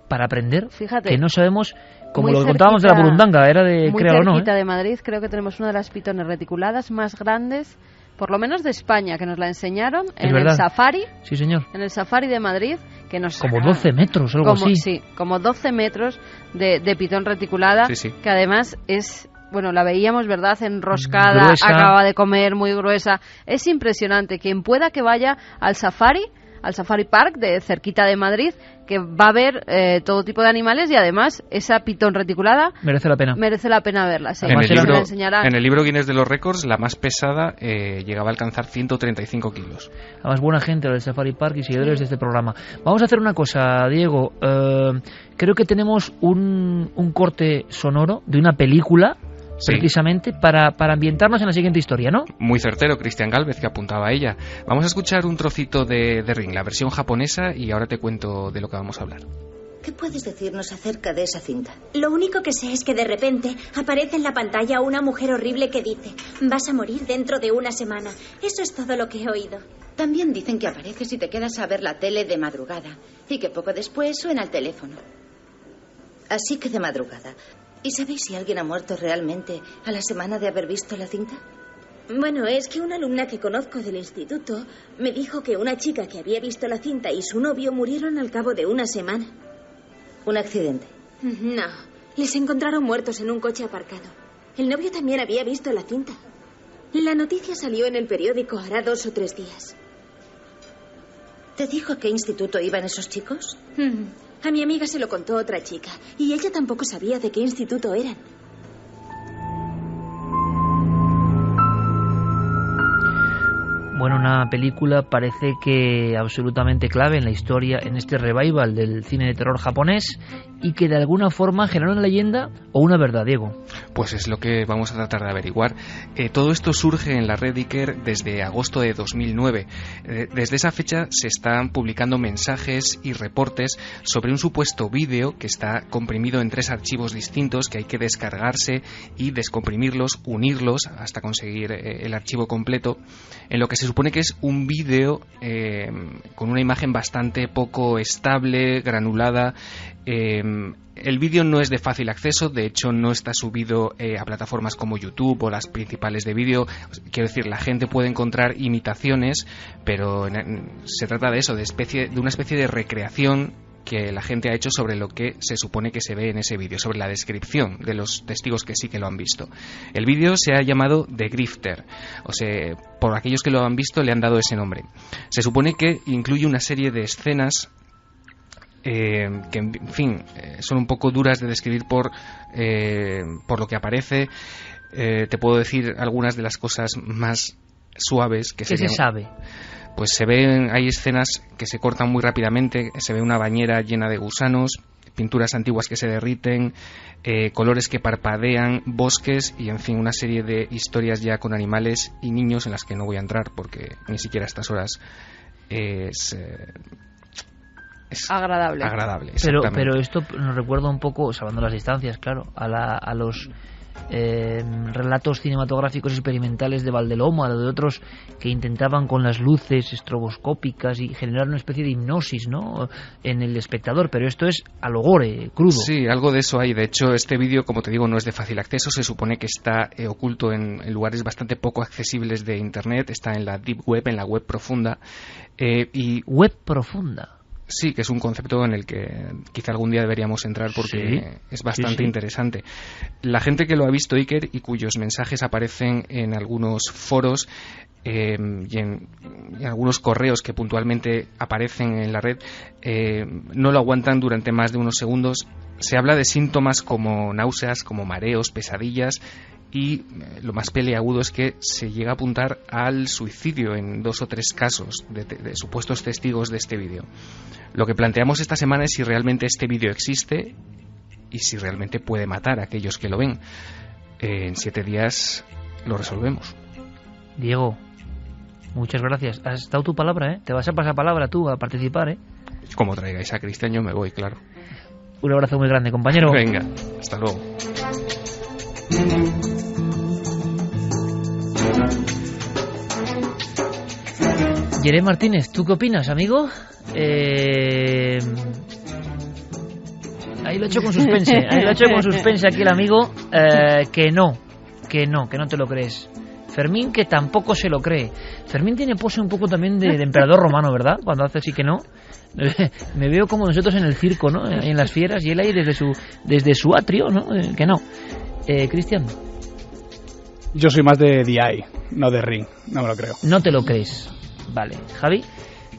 [SPEAKER 2] para aprender,
[SPEAKER 6] fíjate,
[SPEAKER 2] que no sabemos, como lo contábamos de la burundanga, era de crear o no.
[SPEAKER 6] Muy cerquita de Madrid, creo que tenemos una de las pitones reticuladas más grandes, por lo menos de España, que nos la enseñaron en el safari.
[SPEAKER 2] Sí, señor.
[SPEAKER 6] En el safari de Madrid, que nos...
[SPEAKER 2] Como 12 metros, algo así.
[SPEAKER 6] Sí, como 12 metros de pitón reticulada, que además es... Bueno, la veíamos, ¿verdad?, enroscada, gruesa. Acaba de comer, muy gruesa. Es impresionante. Quien pueda que vaya al safari al Safari Park de cerquita de Madrid, que va a ver todo tipo de animales y además esa pitón reticulada
[SPEAKER 2] merece la pena
[SPEAKER 6] verla. Sí.
[SPEAKER 8] En el libro Guinness de los Récords, la más pesada llegaba a alcanzar 135 kilos.
[SPEAKER 2] Además, buena gente del Safari Park y seguidores de este programa. Vamos a hacer una cosa, Diego. Creo que tenemos un corte sonoro de una película, sí, precisamente para ambientarnos en la siguiente historia, ¿no?
[SPEAKER 8] Muy certero, Cristian Gálvez, que apuntaba a ella. Vamos a escuchar un trocito de Ring, la versión japonesa, y ahora te cuento de lo que vamos a hablar.
[SPEAKER 9] ¿Qué puedes decirnos acerca de esa cinta?
[SPEAKER 10] Lo único que sé es que de repente aparece en la pantalla una mujer horrible que dice: vas a morir dentro de una semana. Eso es todo lo que he oído.
[SPEAKER 9] También dicen que apareces y te quedas a ver la tele de madrugada y que poco después suena el teléfono. Así que de madrugada. ¿Y sabéis si alguien ha muerto realmente a la semana de haber visto la cinta?
[SPEAKER 10] Bueno, es que una alumna que conozco del instituto me dijo que una chica que había visto la cinta y su novio murieron al cabo de una semana.
[SPEAKER 9] ¿Un accidente?
[SPEAKER 10] No, les encontraron muertos en un coche aparcado. El novio también había visto la cinta. La noticia salió en el periódico hará 2 o 3 días.
[SPEAKER 9] ¿Te dijo a qué instituto iban esos chicos?
[SPEAKER 10] A mi amiga se lo contó otra chica y ella tampoco sabía de qué instituto eran.
[SPEAKER 2] Bueno, una película parece que absolutamente clave en la historia, en este revival del cine de terror japonés, y que de alguna forma generó una leyenda o una verdad, Diego.
[SPEAKER 8] Pues es lo que vamos a tratar de averiguar. Todo esto surge en la red Iker desde agosto de 2009. Desde esa fecha se están publicando mensajes y reportes sobre un supuesto vídeo que está comprimido en 3 archivos distintos que hay que descargarse y descomprimirlos, unirlos hasta conseguir el archivo completo, en lo que se supone que es un vídeo con una imagen bastante poco estable, granulada. El vídeo no es de fácil acceso, de hecho no está subido a plataformas como YouTube o las principales de vídeo. Quiero decir, la gente puede encontrar imitaciones, pero se trata de eso, de una especie de recreación que la gente ha hecho sobre lo que se supone que se ve en ese vídeo, sobre la descripción de los testigos que sí que lo han visto. El vídeo se ha llamado The Grifter, o sea, por aquellos que lo han visto le han dado ese nombre. Se supone que incluye una serie de escenas que, en fin, son un poco duras de describir por lo que aparece. Te puedo decir algunas de las cosas más suaves que
[SPEAKER 2] ¿Qué se sabe?
[SPEAKER 8] Pues hay escenas que se cortan muy rápidamente, se ve una bañera llena de gusanos, pinturas antiguas que se derriten, colores que parpadean, bosques y, en fin, una serie de historias ya con animales y niños en las que no voy a entrar porque ni siquiera a estas horas es
[SPEAKER 6] agradable.
[SPEAKER 2] Pero esto nos recuerda un poco, salvando las distancias, claro, a los relatos cinematográficos experimentales de Valdeloma, de otros que intentaban con las luces estroboscópicas y generar una especie de hipnosis, ¿no?, en el espectador, pero esto es a lo gore, crudo.
[SPEAKER 8] Sí, algo de eso hay. De hecho, este vídeo, como te digo, no es de fácil acceso, se supone que está oculto en lugares bastante poco accesibles de Internet, está en la Deep Web, en la web profunda.
[SPEAKER 2] ¿Web profunda?
[SPEAKER 8] Sí, que es un concepto en el que quizá algún día deberíamos entrar porque es bastante interesante. La gente que lo ha visto, Iker, y cuyos mensajes aparecen en algunos foros y en algunos correos que puntualmente aparecen en la red, no lo aguantan durante más de unos segundos. Se habla de síntomas como náuseas, como mareos, pesadillas, y lo más peliagudo es que se llega a apuntar al suicidio en 2 o 3 casos de supuestos testigos de este vídeo. Lo que planteamos esta semana es si realmente este vídeo existe y si realmente puede matar a aquellos que lo ven. En 7 días lo resolvemos.
[SPEAKER 2] Diego, muchas gracias. Has dado tu palabra, ¿eh? Te vas a pasar palabra tú a participar, ¿eh?
[SPEAKER 8] Como traigáis a Cristian, yo me voy, claro.
[SPEAKER 2] Un abrazo muy grande, compañero.
[SPEAKER 8] Venga, hasta luego.
[SPEAKER 2] Jerez Martínez, ¿tú qué opinas, amigo? Ahí lo he hecho con suspense. Aquí el amigo. Que no te lo crees. Fermín, que tampoco se lo cree. Fermín tiene pose un poco también de emperador romano, ¿verdad? Cuando hace así que no. Me veo como nosotros en el circo, ¿no? En las fieras, y él ahí desde su atrio, ¿no? Que no. Cristian.
[SPEAKER 7] Yo soy más de DI, no de Ring, no me lo creo.
[SPEAKER 2] No te lo crees. Vale. Javi.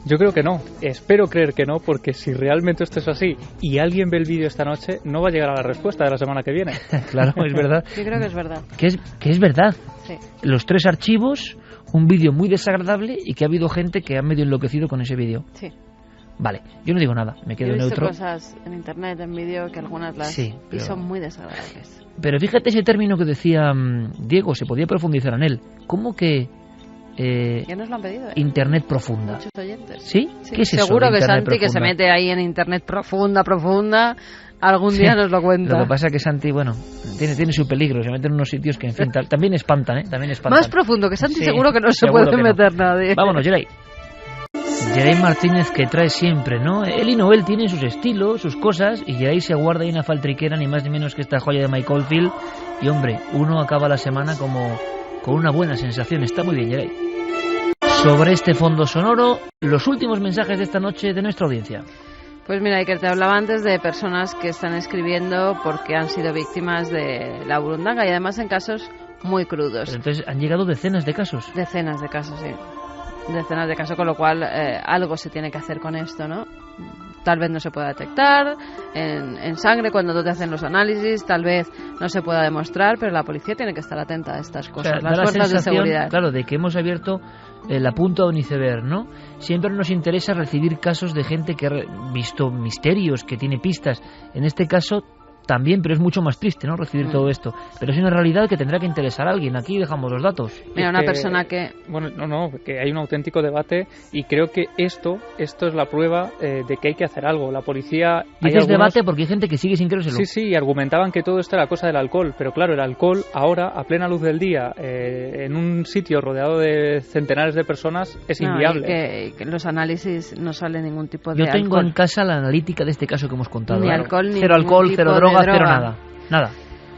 [SPEAKER 4] Yo creo que no, espero creer que no, porque si realmente esto es así y alguien ve el vídeo esta noche, no va a llegar a la respuesta de la semana que viene.
[SPEAKER 2] Claro, es verdad.
[SPEAKER 6] Yo creo que es verdad.
[SPEAKER 2] Que es verdad.
[SPEAKER 6] Sí.
[SPEAKER 2] Los 3 archivos, un vídeo muy desagradable y que ha habido gente que ha medio enloquecido con ese vídeo.
[SPEAKER 6] Sí.
[SPEAKER 2] Vale, yo no digo nada, me quedo
[SPEAKER 6] Yo he visto
[SPEAKER 2] neutro.
[SPEAKER 6] cosas en internet, en vídeo, que algunas las
[SPEAKER 2] Sí,
[SPEAKER 6] y
[SPEAKER 2] pero...
[SPEAKER 6] son muy desagradables.
[SPEAKER 2] Pero fíjate ese término que decía Diego, se podía profundizar en él. ¿Cómo que
[SPEAKER 6] Ya nos lo han pedido,
[SPEAKER 2] Internet profunda?
[SPEAKER 6] muchos oyentes.
[SPEAKER 2] ¿Sí?
[SPEAKER 6] Sí,
[SPEAKER 2] ¿Qué es eso
[SPEAKER 6] seguro
[SPEAKER 2] de
[SPEAKER 6] que
[SPEAKER 2] Internet
[SPEAKER 6] Santi, que se
[SPEAKER 2] profunda?
[SPEAKER 6] mete ahí en Internet profunda, algún día nos lo cuenta.
[SPEAKER 2] Lo que pasa es que Santi, bueno, tiene su peligro, se mete en unos sitios que, en fin, también espantan, ¿eh? También espantan.
[SPEAKER 6] Más profundo que Santi,
[SPEAKER 2] Sí,
[SPEAKER 6] seguro que no se
[SPEAKER 2] seguro
[SPEAKER 6] puede
[SPEAKER 2] que no.
[SPEAKER 6] meter nadie.
[SPEAKER 2] Vámonos, Geray. Geray Martínez, que trae siempre, ¿no? Él y Noel tienen sus estilos, sus cosas, y Geray se guarda ahí una faltriquera, ni más ni menos que esta joya de Mike Oldfield. Y hombre, uno acaba la semana como con una buena sensación. Está muy bien, Geray. Sobre este fondo sonoro, los últimos mensajes de esta noche de nuestra audiencia.
[SPEAKER 6] Pues mira, Iker, te hablaba antes de personas que están escribiendo porque han sido víctimas de la burundanga y además en casos muy crudos.
[SPEAKER 2] Pero entonces han llegado decenas de casos.
[SPEAKER 6] Decenas de casos, sí. Decenas de casos, con lo cual algo se tiene que hacer con esto, ¿no? Tal vez no se pueda detectar en sangre cuando te hacen los análisis, tal vez no se pueda demostrar, pero la policía tiene que estar atenta a estas cosas,
[SPEAKER 2] O sea,
[SPEAKER 6] las
[SPEAKER 2] da la
[SPEAKER 6] fuerzas de
[SPEAKER 2] sensación,
[SPEAKER 6] seguridad.
[SPEAKER 2] claro, de que hemos abierto la punta de un iceberg, ¿no? Siempre nos interesa recibir casos de gente que ha visto misterios, que tiene pistas. En este caso también, pero es mucho más triste, ¿no? Recibir todo esto. Pero es una realidad que tendrá que interesar a alguien. Aquí dejamos los datos.
[SPEAKER 6] Mira, una persona que...
[SPEAKER 4] Bueno, no, que hay un auténtico debate y creo que esto es la prueba de que hay que hacer algo. La policía...
[SPEAKER 2] Dices debate porque hay gente que sigue sin creérselo.
[SPEAKER 4] Sí, y argumentaban que todo esto era cosa del alcohol, pero claro, el alcohol ahora, a plena luz del día, en un sitio rodeado de centenares de personas, es inviable.
[SPEAKER 6] Y que los análisis no sale ningún tipo de
[SPEAKER 2] Yo tengo
[SPEAKER 6] alcohol.
[SPEAKER 2] en casa la analítica de este caso que hemos contado.
[SPEAKER 6] Ni
[SPEAKER 2] Claro.
[SPEAKER 6] alcohol, ni
[SPEAKER 2] cero
[SPEAKER 6] ningún
[SPEAKER 2] alcohol,
[SPEAKER 6] tipo
[SPEAKER 2] cero
[SPEAKER 6] de
[SPEAKER 2] drogas,
[SPEAKER 6] droga.
[SPEAKER 2] cero nada. Nada.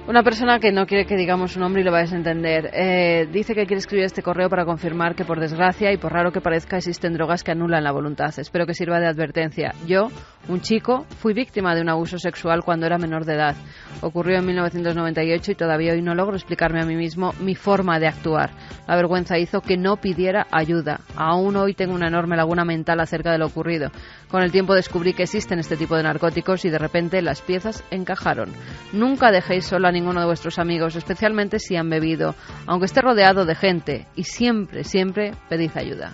[SPEAKER 6] Una persona que no quiere que digamos su nombre y lo vais a entender. Dice que quiere escribir este correo para confirmar que, por desgracia y por raro que parezca, existen drogas que anulan la voluntad. Espero que sirva de advertencia. Yo, un chico, fui víctima de un abuso sexual cuando era menor de edad. Ocurrió en 1998 y todavía hoy no logro explicarme a mí mismo mi forma de actuar. La vergüenza hizo que no pidiera ayuda. Aún hoy tengo una enorme laguna mental acerca de lo ocurrido. Con el tiempo descubrí que existen este tipo de narcóticos y de repente las piezas encajaron. Nunca dejéis solo a ninguno de vuestros amigos, especialmente si han bebido, aunque esté rodeado de gente, y siempre, siempre pedid ayuda.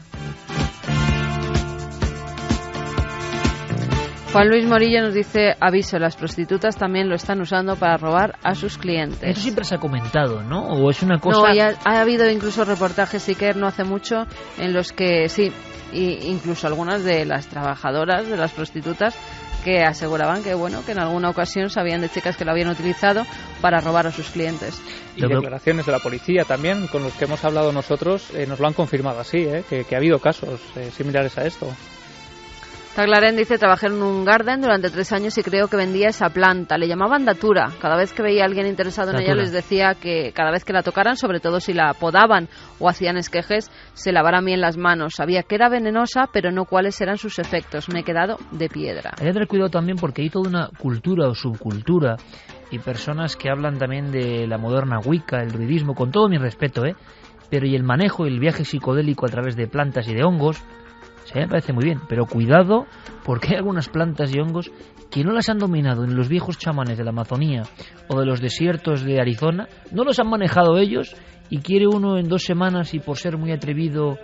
[SPEAKER 6] Juan Luis Morillo nos dice, aviso, las prostitutas también lo están usando para robar a sus clientes.
[SPEAKER 2] Eso siempre se ha comentado, ¿no? O es una cosa...
[SPEAKER 6] No, y ha habido incluso reportajes, Iker, no hace mucho, en los que sí, incluso algunas de las trabajadoras de las prostitutas que aseguraban que bueno, que en alguna ocasión sabían de chicas que lo habían utilizado para robar a sus clientes.
[SPEAKER 4] Y declaraciones de la policía también, con los que hemos hablado nosotros, nos lo han confirmado así, que ha habido casos similares a esto.
[SPEAKER 6] Taglaren dice, trabajé en un garden durante 3 años y creo que vendía esa planta. Le llamaban datura. Cada vez que veía a alguien interesado en ella les decía que cada vez que la tocaran, sobre todo si la podaban o hacían esquejes, se lavaran bien las manos. Sabía que era venenosa, pero no cuáles eran sus efectos. Me he quedado de piedra.
[SPEAKER 2] Hay que tener cuidado también porque hay toda una cultura o subcultura y personas que hablan también de la moderna Wicca, el druidismo, con todo mi respeto, pero y el manejo y el viaje psicodélico a través de plantas y de hongos, sí, me parece muy bien, pero cuidado porque hay algunas plantas y hongos que no las han dominado en los viejos chamanes de la Amazonía o de los desiertos de Arizona, no los han manejado ellos y quiere uno en 2 semanas y por ser muy atrevido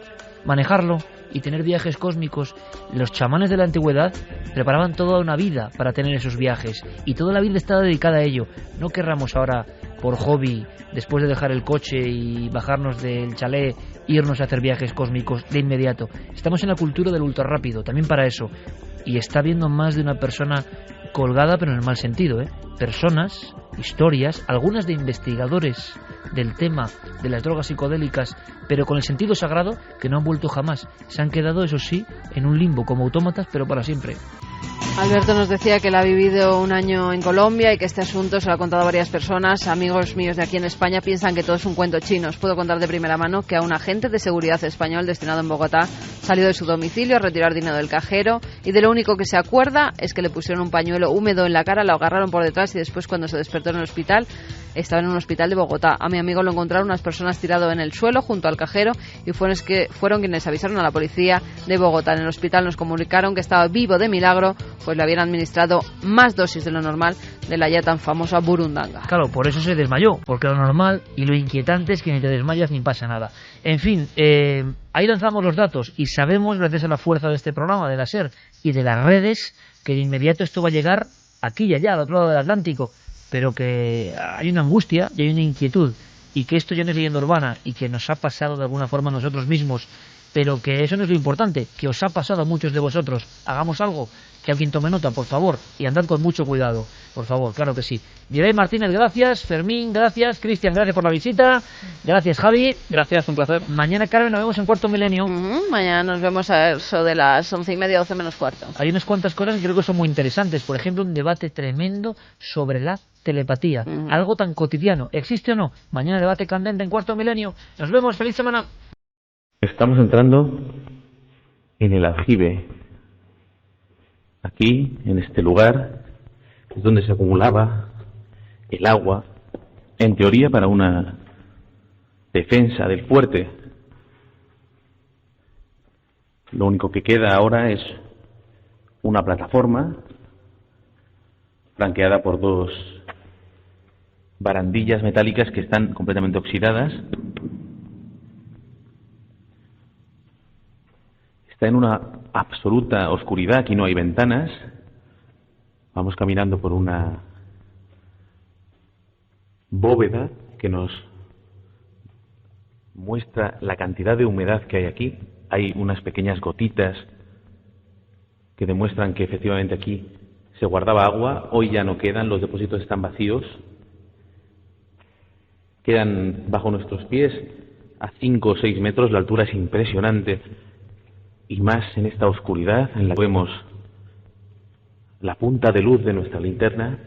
[SPEAKER 2] manejarlo y tener viajes cósmicos. Los chamanes de la antigüedad preparaban toda una vida para tener esos viajes y toda la vida estaba dedicada a ello. No querramos ahora por hobby, después de dejar el coche y bajarnos del chalet, irnos a hacer viajes cósmicos de inmediato. Estamos en la cultura del ultra rápido, también para eso. Y está habiendo más de una persona colgada, pero en el mal sentido, Personas, historias, algunas de investigadores del tema de las drogas psicodélicas, pero con el sentido sagrado, que no han vuelto jamás. Se han quedado, eso sí, en un limbo, como autómatas, pero para siempre.
[SPEAKER 6] Alberto nos decía que él ha vivido 1 año en Colombia y que este asunto se lo ha contado a varias personas. Amigos míos de aquí en España piensan que todo es un cuento chino. Os puedo contar de primera mano que a un agente de seguridad español destinado en Bogotá salió de su domicilio a retirar dinero del cajero y de lo único que se acuerda es que le pusieron un pañuelo húmedo en la cara, lo agarraron por detrás y después, cuando se despertó en el hospital, estaba en un hospital de Bogotá. A mi amigo lo encontraron unas personas tirado en el suelo junto al cajero y fueron quienes avisaron a la policía de Bogotá. En el hospital nos comunicaron que estaba vivo de milagro, pues le habían administrado más dosis de lo normal de la ya tan famosa burundanga.
[SPEAKER 2] Claro, por eso se desmayó, porque lo normal y lo inquietante es que ni te desmayas ni pasa nada. En fin, ahí lanzamos los datos y sabemos, gracias a la fuerza de este programa, de la SER y de las redes, que de inmediato esto va a llegar aquí y allá, al otro lado del Atlántico, pero que hay una angustia y hay una inquietud, y que esto ya no es leyenda urbana y que nos ha pasado de alguna forma a nosotros mismos, pero que eso no es lo importante, que os ha pasado a muchos de vosotros. Hagamos algo, que alguien tome nota, por favor, y andad con mucho cuidado, por favor, claro que sí. Mireia Martínez, gracias. Fermín, gracias. Cristian, gracias por la visita. Gracias, Javi.
[SPEAKER 4] Gracias, un placer.
[SPEAKER 2] Mañana, Carmen, nos vemos en Cuarto Milenio.
[SPEAKER 6] Mañana nos vemos a eso de las 11:30, 12 menos cuarto.
[SPEAKER 2] Hay unas cuantas cosas que creo que son muy interesantes. Por ejemplo, un debate tremendo sobre la telepatía. Algo tan cotidiano. ¿Existe o no? Mañana debate candente en Cuarto Milenio. Nos vemos. Feliz semana.
[SPEAKER 11] Estamos entrando en el aljibe. Aquí, en este lugar, es donde se acumulaba el agua, en teoría para una defensa del fuerte. Lo único que queda ahora es una plataforma flanqueada por dos barandillas metálicas que están completamente oxidadas. Está en una absoluta oscuridad, aquí no hay ventanas. Vamos caminando por una bóveda que nos muestra la cantidad de humedad que hay aquí. Hay unas pequeñas gotitas que demuestran que efectivamente aquí se guardaba agua. Hoy ya no quedan, los depósitos están vacíos. Quedan bajo nuestros pies a 5 o 6 metros, la altura es impresionante. Y más en esta oscuridad en la que vemos la punta de luz de nuestra linterna.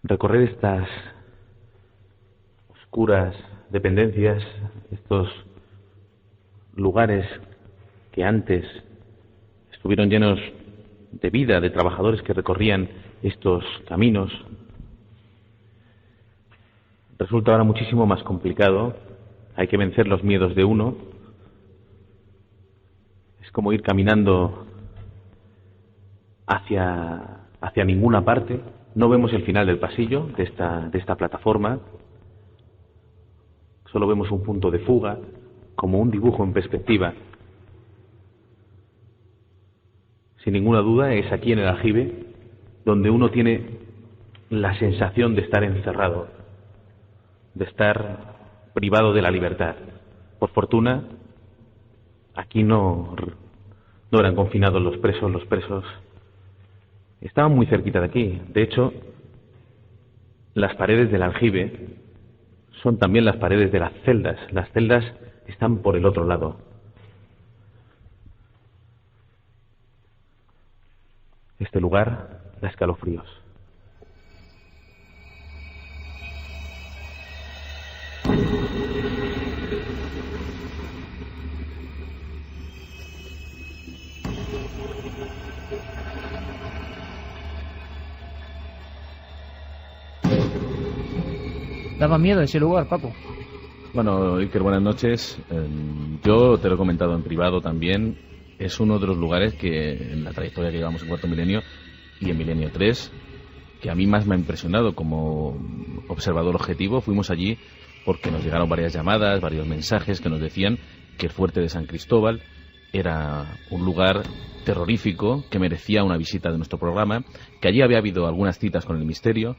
[SPEAKER 11] Recorrer estas oscuras dependencias, estos lugares que antes estuvieron llenos de vida, de trabajadores que recorrían estos caminos, resulta ahora muchísimo más complicado. Hay que vencer los miedos de uno. Es como ir caminando hacia ninguna parte. No vemos el final del pasillo de esta plataforma. Solo vemos un punto de fuga, como un dibujo en perspectiva. Sin ninguna duda es aquí en el aljibe donde uno tiene la sensación de estar encerrado, de estar privado de la libertad. Por fortuna, aquí no eran confinados los presos estaban muy cerquita de aquí. De hecho, las paredes del aljibe son también las paredes de las celdas están por el otro lado. Este lugar da escalofríos.
[SPEAKER 2] Daba miedo ese lugar, Paco.
[SPEAKER 12] Bueno, Iker, buenas noches. Yo te lo he comentado en privado también. Es uno de los lugares que en la trayectoria que llevamos en Cuarto Milenio y en Milenio 3, que a mí más me ha impresionado como observador objetivo. Fuimos allí porque nos llegaron varias llamadas, varios mensajes que nos decían que el fuerte de San Cristóbal era un lugar terrorífico que merecía una visita de nuestro programa, que allí había habido algunas citas con el misterio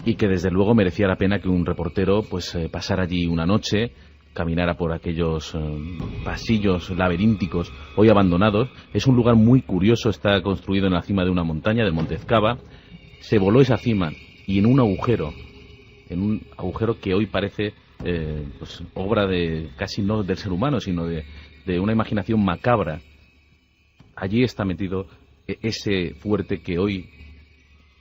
[SPEAKER 12] y que desde luego merecía la pena que un reportero pasara allí una noche, caminara por aquellos pasillos laberínticos hoy abandonados. Es un lugar muy curioso, está construido en la cima de una montaña, del Monte Ezcaba. Se voló esa cima y en un agujero que hoy parece obra de casi no del ser humano, sino de una imaginación macabra. Allí está metido ese fuerte que hoy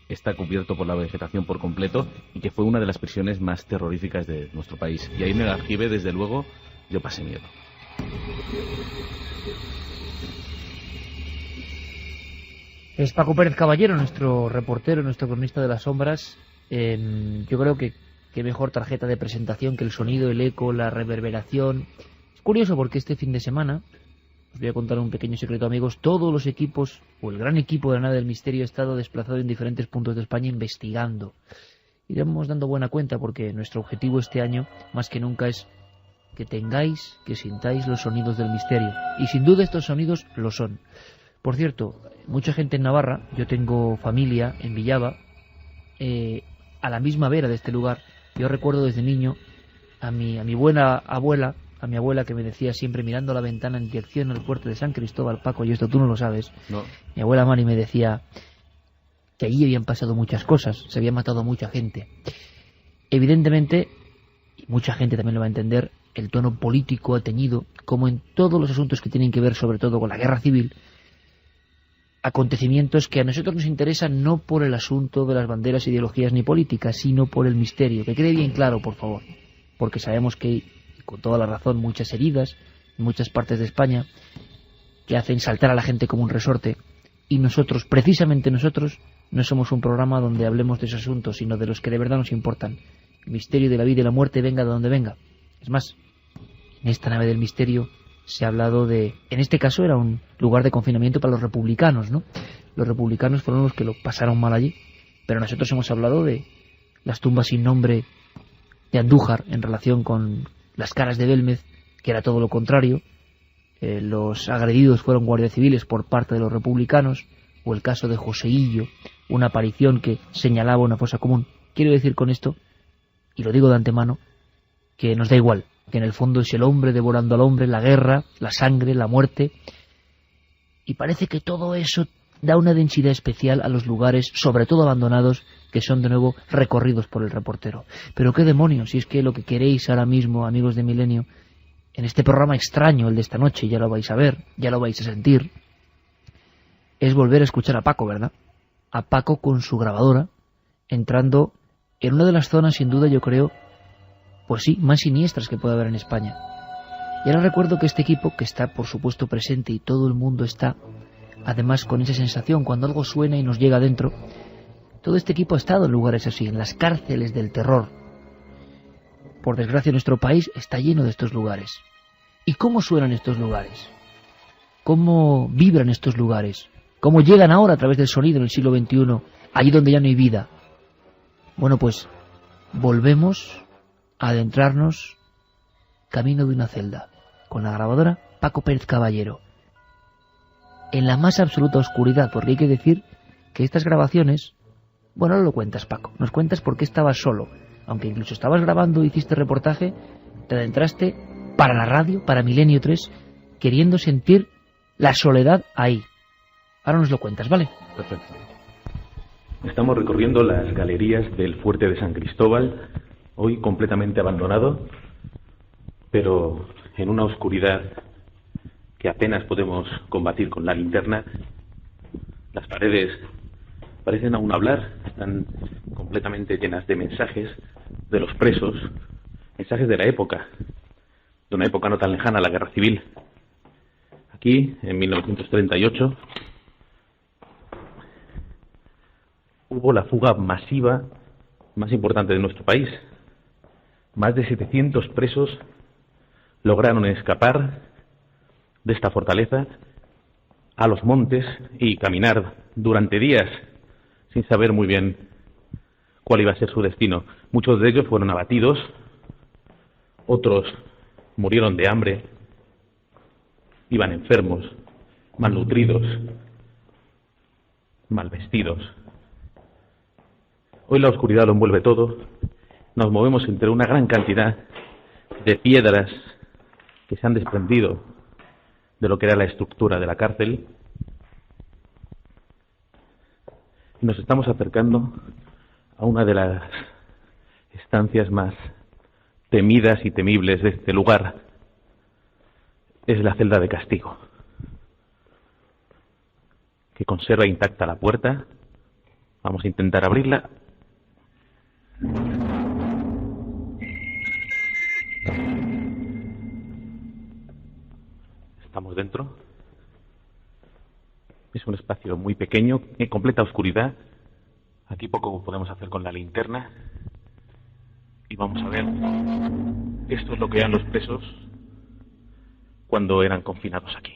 [SPEAKER 12] está cubierto por la vegetación por completo y que fue una de las prisiones más terroríficas de nuestro país. Y ahí en el aljibe, desde luego, yo pasé miedo.
[SPEAKER 2] Es Paco Pérez Caballero, nuestro reportero, nuestro cronista de las sombras. Yo creo que qué mejor tarjeta de presentación que el sonido, el eco, la reverberación. Es curioso porque este fin de semana, os voy a contar un pequeño secreto, amigos, todos los equipos, o el gran equipo de la Nave del Misterio ha estado desplazado en diferentes puntos de España investigando. Iremos dando buena cuenta porque nuestro objetivo este año, más que nunca, es que tengáis, que sintáis los sonidos del misterio. Y sin duda estos sonidos lo son. Por cierto, mucha gente en Navarra, yo tengo familia en Villava, a la misma vera de este lugar. Yo recuerdo desde niño a mi buena abuela, que me decía siempre mirando a la ventana en dirección al puerto de San Cristóbal, Paco, y esto tú no lo sabes. No. Mi abuela Mari me decía que allí habían pasado muchas cosas, se había matado a mucha gente. Evidentemente, y mucha gente también lo va a entender, el tono político ha teñido, como en todos los asuntos que tienen que ver sobre todo con la guerra civil, acontecimientos que a nosotros nos interesan no por el asunto de las banderas, ideologías ni políticas, sino por el misterio. Que quede bien claro, por favor, porque sabemos que hay, con toda la razón, muchas heridas en muchas partes de España que hacen saltar a la gente como un resorte, y nosotros, precisamente nosotros, no somos un programa donde hablemos de esos asuntos, sino de los que de verdad nos importan. El misterio de la vida y la muerte, venga de donde venga. Es más, en esta Nave del Misterio se ha hablado de... En este caso era un lugar de confinamiento para los republicanos, ¿no? Los republicanos fueron los que lo pasaron mal allí. Pero nosotros hemos hablado de las tumbas sin nombre de Andújar en relación con las caras de Belmez, que era todo lo contrario. Los agredidos fueron guardias civiles por parte de los republicanos. O el caso de Joseillo, una aparición que señalaba una fosa común. Quiero decir con esto, y lo digo de antemano, que nos da igual, que en el fondo es el hombre devorando al hombre, la guerra, la sangre, la muerte, y parece que todo eso da una densidad especial a los lugares, sobre todo abandonados, que son de nuevo recorridos por el reportero. Pero qué demonios, si es que lo que queréis ahora mismo, amigos de Milenio, en este programa extraño, el de esta noche, ya lo vais a ver, ya lo vais a sentir, es volver a escuchar a Paco, ¿verdad? A Paco con su grabadora, entrando en una de las zonas, sin duda, yo creo, pues sí, más siniestras que puede haber en España. Y ahora recuerdo que este equipo, que está por supuesto presente y todo el mundo está, además con esa sensación, cuando algo suena y nos llega adentro, todo este equipo ha estado en lugares así, en las cárceles del terror. Por desgracia nuestro país está lleno de estos lugares. ¿Y cómo suenan estos lugares? ¿Cómo vibran estos lugares? ¿Cómo llegan ahora a través del sonido en el siglo XXI, allí donde ya no hay vida? Bueno, pues volvemos a adentrarnos camino de una celda, con la grabadora Paco Pérez Caballero, en la más absoluta oscuridad, porque hay que decir que estas grabaciones, bueno, no lo cuentas, Paco, nos cuentas por qué estabas solo, aunque incluso estabas grabando, hiciste reportaje, te adentraste para la radio, para Milenio 3, queriendo sentir la soledad ahí. Ahora nos lo cuentas, ¿vale?
[SPEAKER 11] Perfecto. Estamos recorriendo las galerías del fuerte de San Cristóbal, hoy completamente abandonado, pero en una oscuridad que apenas podemos combatir con la linterna. Las paredes parecen aún hablar, están completamente llenas de mensajes de los presos, mensajes de la época, de una época no tan lejana, la Guerra Civil. Aquí, en 1938, hubo la fuga masiva más importante de nuestro país. Más de 700 presos lograron escapar de esta fortaleza a los montes y caminar durante días sin saber muy bien cuál iba a ser su destino. Muchos de ellos fueron abatidos, otros murieron de hambre, iban enfermos, malnutridos, mal vestidos. Hoy la oscuridad lo envuelve todo. Nos movemos entre una gran cantidad de piedras que se han desprendido de lo que era la estructura de la cárcel. Y nos estamos acercando a una de las estancias más temidas y temibles de este lugar. Es la celda de castigo, que conserva intacta la puerta. Vamos a intentar abrirla. Estamos dentro. Es un espacio muy pequeño, en completa oscuridad. Aquí poco podemos hacer con la linterna. Y vamos a ver. Esto es lo que eran los presos cuando eran confinados aquí.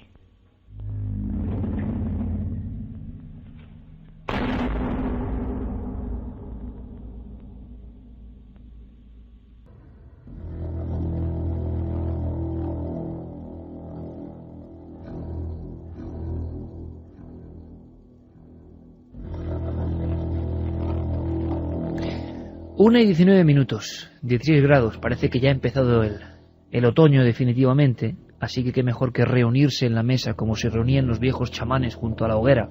[SPEAKER 2] Una y 19 minutos, 16 grados, parece que ya ha empezado el otoño definitivamente, así que qué mejor que reunirse en la mesa como se reunían los viejos chamanes junto a la hoguera,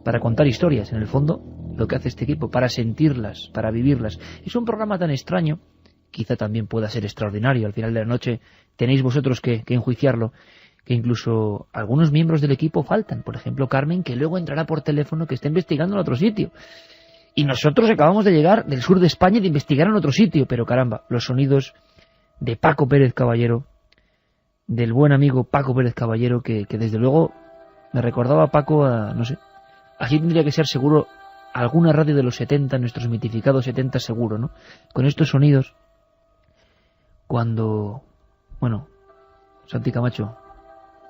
[SPEAKER 2] para contar historias, en el fondo, lo que hace este equipo, para sentirlas, para vivirlas. Es un programa tan extraño, quizá también pueda ser extraordinario, al final de la noche tenéis vosotros que enjuiciarlo, que incluso algunos miembros del equipo faltan, por ejemplo Carmen, que luego entrará por teléfono que está investigando en otro sitio. Y nosotros acabamos de llegar del sur de España de investigar en otro sitio, pero caramba, los sonidos de Paco Pérez Caballero, del buen amigo Paco Pérez Caballero, que desde luego me recordaba a Paco a, no sé, así tendría que ser seguro alguna radio de los 70, nuestros mitificados 70 seguro, ¿no? Con estos sonidos, cuando, bueno, Santi Camacho,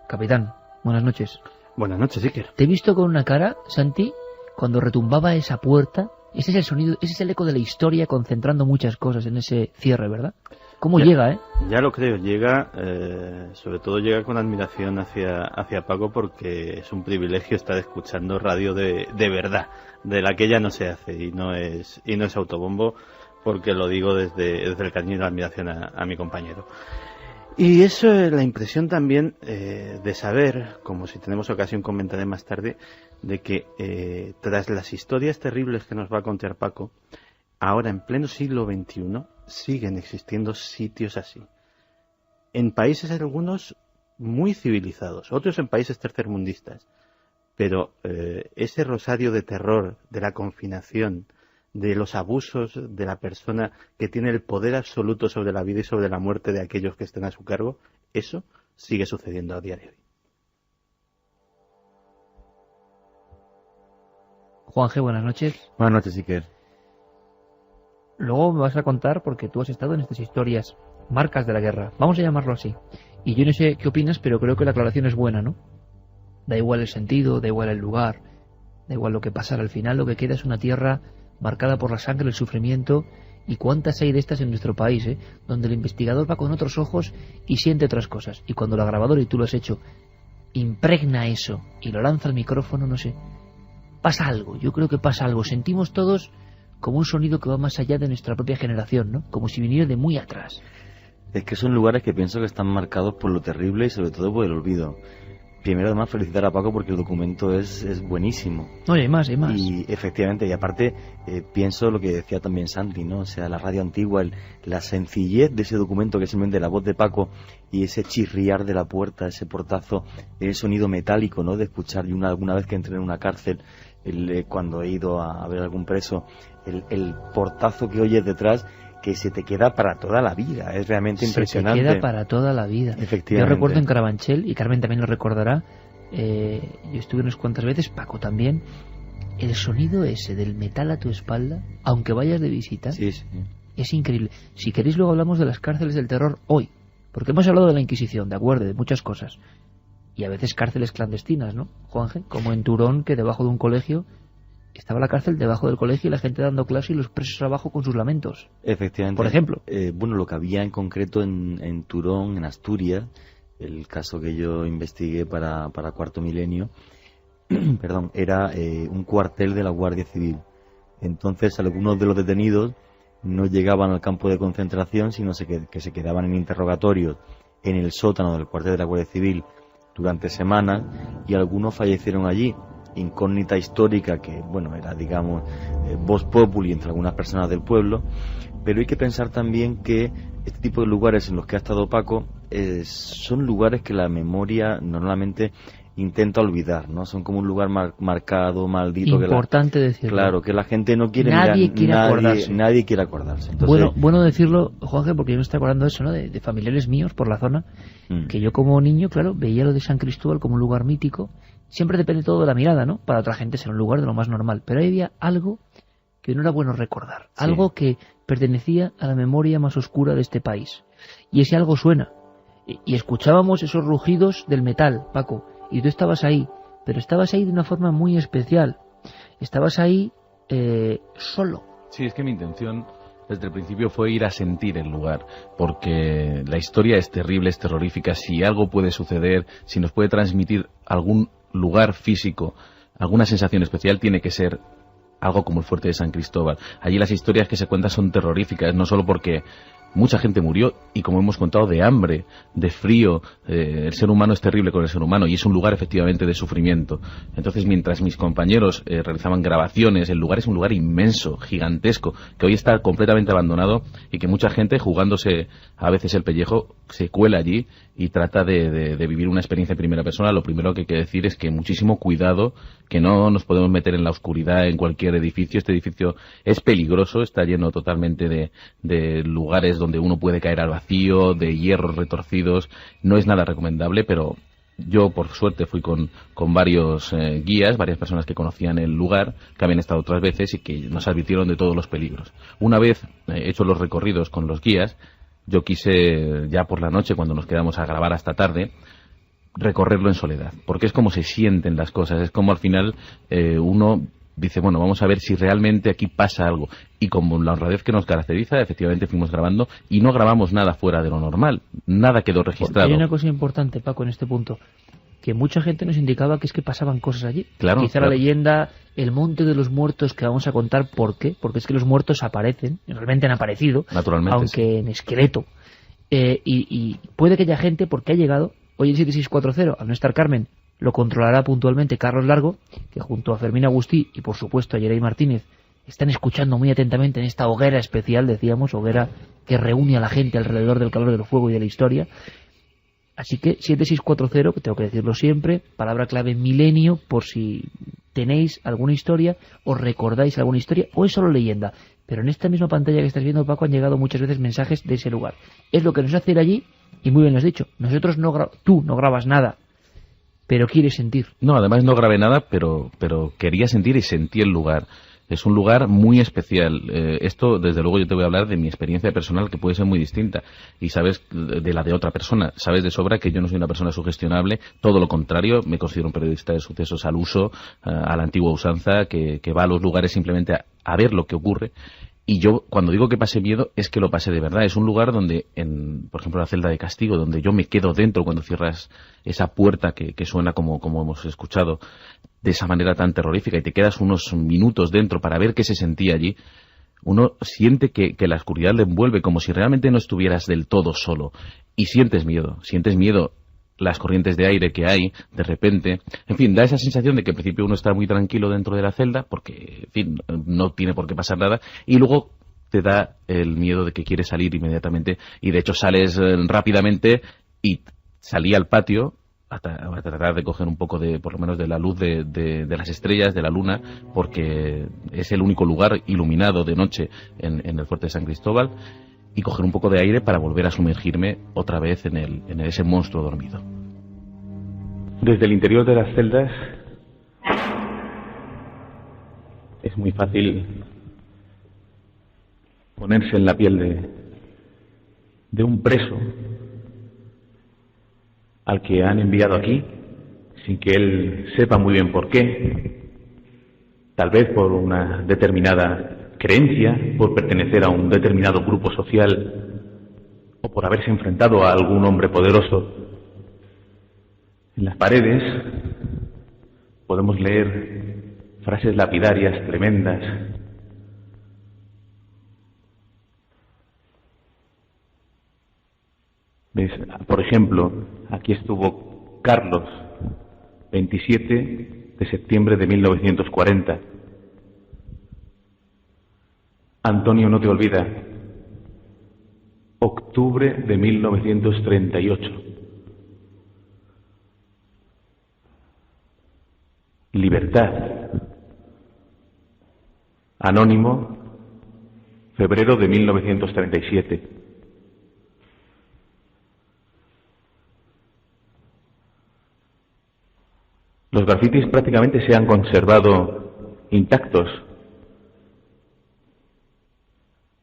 [SPEAKER 2] capitán, buenas noches.
[SPEAKER 13] Buenas noches, Iker.
[SPEAKER 2] Te he visto con una cara, Santi, cuando retumbaba esa puerta. Ese es el sonido, ese es el eco de la historia concentrando muchas cosas en ese cierre, ¿verdad? ¿Cómo llega,
[SPEAKER 13] Ya lo creo, llega, sobre todo llega con admiración hacia Paco, porque es un privilegio estar escuchando radio de verdad, de la que ya no se hace y no es autobombo, porque lo digo desde el cariño y la admiración a mi compañero. Y eso es la impresión también de saber, como si tenemos ocasión comentaré más tarde, de que tras las historias terribles que nos va a contar Paco, ahora en pleno siglo XXI siguen existiendo sitios así. En países algunos muy civilizados, otros en países tercermundistas, pero ese rosario de terror, de la confinación, de los abusos de la persona que tiene el poder absoluto sobre la vida y sobre la muerte de aquellos que estén a su cargo, eso sigue sucediendo a día de hoy.
[SPEAKER 2] Juan G., buenas noches.
[SPEAKER 14] Buenas noches, Iker.
[SPEAKER 2] Luego me vas a contar, porque tú has estado en estas historias, marcas de la guerra, vamos a llamarlo así. Y yo no sé qué opinas, pero creo que la aclaración es buena, ¿no? Da igual el sentido, da igual el lugar, da igual lo que pasara. Al final lo que queda es una tierra marcada por la sangre, el sufrimiento, y cuántas hay de estas en nuestro país, donde el investigador va con otros ojos y siente otras cosas. Y cuando la grabadora, y tú lo has hecho, impregna eso y lo lanza al micrófono, no sé, pasa algo, yo creo que pasa algo. Sentimos todos como un sonido que va más allá de nuestra propia generación, ¿no? Como si viniera de muy atrás.
[SPEAKER 14] Es que son lugares que pienso que están marcados por lo terrible y sobre todo por el olvido. Primero, además, felicitar a Paco porque el documento es buenísimo.
[SPEAKER 2] No, hay más, hay más.
[SPEAKER 14] Y efectivamente, y aparte, pienso lo que decía también Santi, ¿no? O sea, la radio antigua, la sencillez de ese documento, que es simplemente la voz de Paco y ese chirriar de la puerta, ese portazo, el sonido metálico, ¿no? De escuchar, y alguna vez que entré en una cárcel, cuando he ido a ver a algún preso, el portazo que oyes detrás, que se te queda para toda la vida. Es realmente impresionante.
[SPEAKER 2] Se te queda para toda la vida.
[SPEAKER 14] Efectivamente.
[SPEAKER 2] Yo recuerdo en Carabanchel, y Carmen también lo recordará, yo estuve unas cuantas veces, Paco también, el sonido ese del metal a tu espalda, aunque vayas de visita,
[SPEAKER 14] sí.
[SPEAKER 2] Es increíble. Si queréis luego hablamos de las cárceles del terror hoy, porque hemos hablado de la Inquisición, de acuerdo, de muchas cosas, y a veces cárceles clandestinas, ¿no, Juanje? Como en Turón, que debajo de un colegio estaba la cárcel debajo del colegio y la gente dando clase y los presos abajo con sus lamentos.
[SPEAKER 14] Efectivamente.
[SPEAKER 2] Por ejemplo.
[SPEAKER 14] Bueno, lo que había en concreto en Turón, en Asturias, el caso que yo investigué para Cuarto Milenio, perdón, era un cuartel de la Guardia Civil. Entonces, algunos de los detenidos no llegaban al campo de concentración, sino que se quedaban en interrogatorios en el sótano del cuartel de la Guardia Civil durante semanas, y algunos fallecieron allí. Incógnita histórica que, bueno, era, digamos, vox populi entre algunas personas del pueblo, pero hay que pensar también que este tipo de lugares en los que ha estado Paco son lugares que la memoria normalmente intenta olvidar, ¿no? Son como un lugar marcado, maldito.
[SPEAKER 2] Importante decirlo.
[SPEAKER 14] Claro, que la gente no quiere
[SPEAKER 2] nadie quiere acordarse.
[SPEAKER 14] Nadie quiere acordarse. Entonces,
[SPEAKER 2] bueno decirlo, Juanje, porque yo me estoy acordando de eso, ¿no? De familiares míos por la zona, que yo como niño, claro, veía lo de San Cristóbal como un lugar mítico. Siempre depende todo de la mirada, ¿no? Para otra gente será un lugar de lo más normal, pero había algo que no era bueno recordar, algo que pertenecía a la memoria más oscura de este país. Y ese algo suena. Y escuchábamos esos rugidos del metal, Paco, y tú estabas ahí, pero estabas ahí de una forma muy especial. Estabas ahí solo.
[SPEAKER 12] Sí, es que mi intención desde el principio fue ir a sentir el lugar, porque la historia es terrible, es terrorífica. Si algo puede suceder, si nos puede transmitir algún lugar físico, alguna sensación especial, tiene que ser algo como el fuerte de San Cristóbal. Allí las historias que se cuentan son terroríficas, no solo porque mucha gente murió y, como hemos contado, de hambre, de frío. El ser humano es terrible con el ser humano y es un lugar efectivamente de sufrimiento. Entonces, mientras mis compañeros realizaban grabaciones, el lugar es un lugar inmenso, gigantesco, que hoy está completamente abandonado y que mucha gente, jugándose a veces el pellejo, se cuela allí y trata de vivir una experiencia en primera persona. Lo primero que hay que decir es que muchísimo cuidado, que no nos podemos meter en la oscuridad en cualquier edificio. Este edificio es peligroso, está lleno totalmente de lugares donde uno puede caer al vacío, de hierros retorcidos. No es nada recomendable, pero yo por suerte fui con varios guías, varias personas que conocían el lugar, que habían estado otras veces y que nos advirtieron de todos los peligros. Una vez hecho los recorridos con los guías, yo quise, ya por la noche, cuando nos quedamos a grabar hasta tarde, recorrerlo en soledad, porque es como se sienten las cosas, es como al final uno dice, bueno, vamos a ver si realmente aquí pasa algo. Y como la honradez que nos caracteriza, efectivamente fuimos grabando y no grabamos nada fuera de lo normal, nada quedó registrado.
[SPEAKER 2] Hay una cosa importante, Paco, en este punto, que mucha gente nos indicaba que es que pasaban cosas allí.
[SPEAKER 12] Claro,
[SPEAKER 2] quizá
[SPEAKER 12] claro.
[SPEAKER 2] La leyenda, el monte de los muertos, que vamos a contar por qué, porque es que los muertos aparecen, realmente han aparecido,
[SPEAKER 12] naturalmente,
[SPEAKER 2] aunque
[SPEAKER 12] sí,
[SPEAKER 2] en esqueleto. Y puede que haya gente, porque ha llegado, hoy en 7640, al no estar Carmen, lo controlará puntualmente Carlos Largo, que junto a Fermín Agustí y por supuesto a Yeray Martínez están escuchando muy atentamente en esta hoguera especial, decíamos, hoguera que reúne a la gente alrededor del calor del fuego y de la historia. Así que 7640, que tengo que decirlo siempre, palabra clave milenio, por si tenéis alguna historia, os recordáis alguna historia, o es solo leyenda. Pero en esta misma pantalla que estás viendo, Paco, han llegado muchas veces mensajes de ese lugar. Es lo que nos hace ir allí, y muy bien lo has dicho, nosotros tú no grabas nada, pero quieres sentir.
[SPEAKER 12] No, además no grabé nada, pero quería sentir y sentí el lugar. Es un lugar muy especial. Esto, desde luego, yo te voy a hablar de mi experiencia personal, que puede ser muy distinta. Y sabes de la de otra persona. Sabes de sobra que yo no soy una persona sugestionable. Todo lo contrario, me considero un periodista de sucesos al uso, a la antigua usanza, que va a los lugares simplemente a ver lo que ocurre. Y yo, cuando digo que pasé miedo, es que lo pasé de verdad. Es un lugar donde, por ejemplo, la celda de castigo, donde yo me quedo dentro cuando cierras esa puerta que suena como hemos escuchado, de esa manera tan terrorífica, y te quedas unos minutos dentro para ver qué se sentía allí. Uno siente que la oscuridad le envuelve como si realmente no estuvieras del todo solo. Y sientes miedo, las corrientes de aire que hay, de repente. En fin, da esa sensación de que al principio uno está muy tranquilo dentro de la celda, porque, en fin, no tiene por qué pasar nada, y luego te da el miedo de que quieres salir inmediatamente, y de hecho sales rápidamente, y salí al patio a tratar de coger un poco por lo menos de la luz de las estrellas, de la luna, porque es el único lugar iluminado de noche en el fuerte de San Cristóbal, y coger un poco de aire para volver a sumergirme otra vez en ese monstruo dormido. Desde el interior de las celdas es muy fácil ponerse en la piel de un preso al que han enviado aquí sin que él sepa muy bien por qué, tal vez por una determinada creencia, por pertenecer a un determinado grupo social o por haberse enfrentado a algún hombre poderoso. En las paredes podemos leer frases lapidarias tremendas. ¿Ves? Por ejemplo, aquí estuvo Carlos, 27 de septiembre de 1940. Antonio no te olvida, octubre de 1938.
[SPEAKER 11] Libertad. Anónimo, febrero de 1937. Los grafitis prácticamente se han conservado intactos.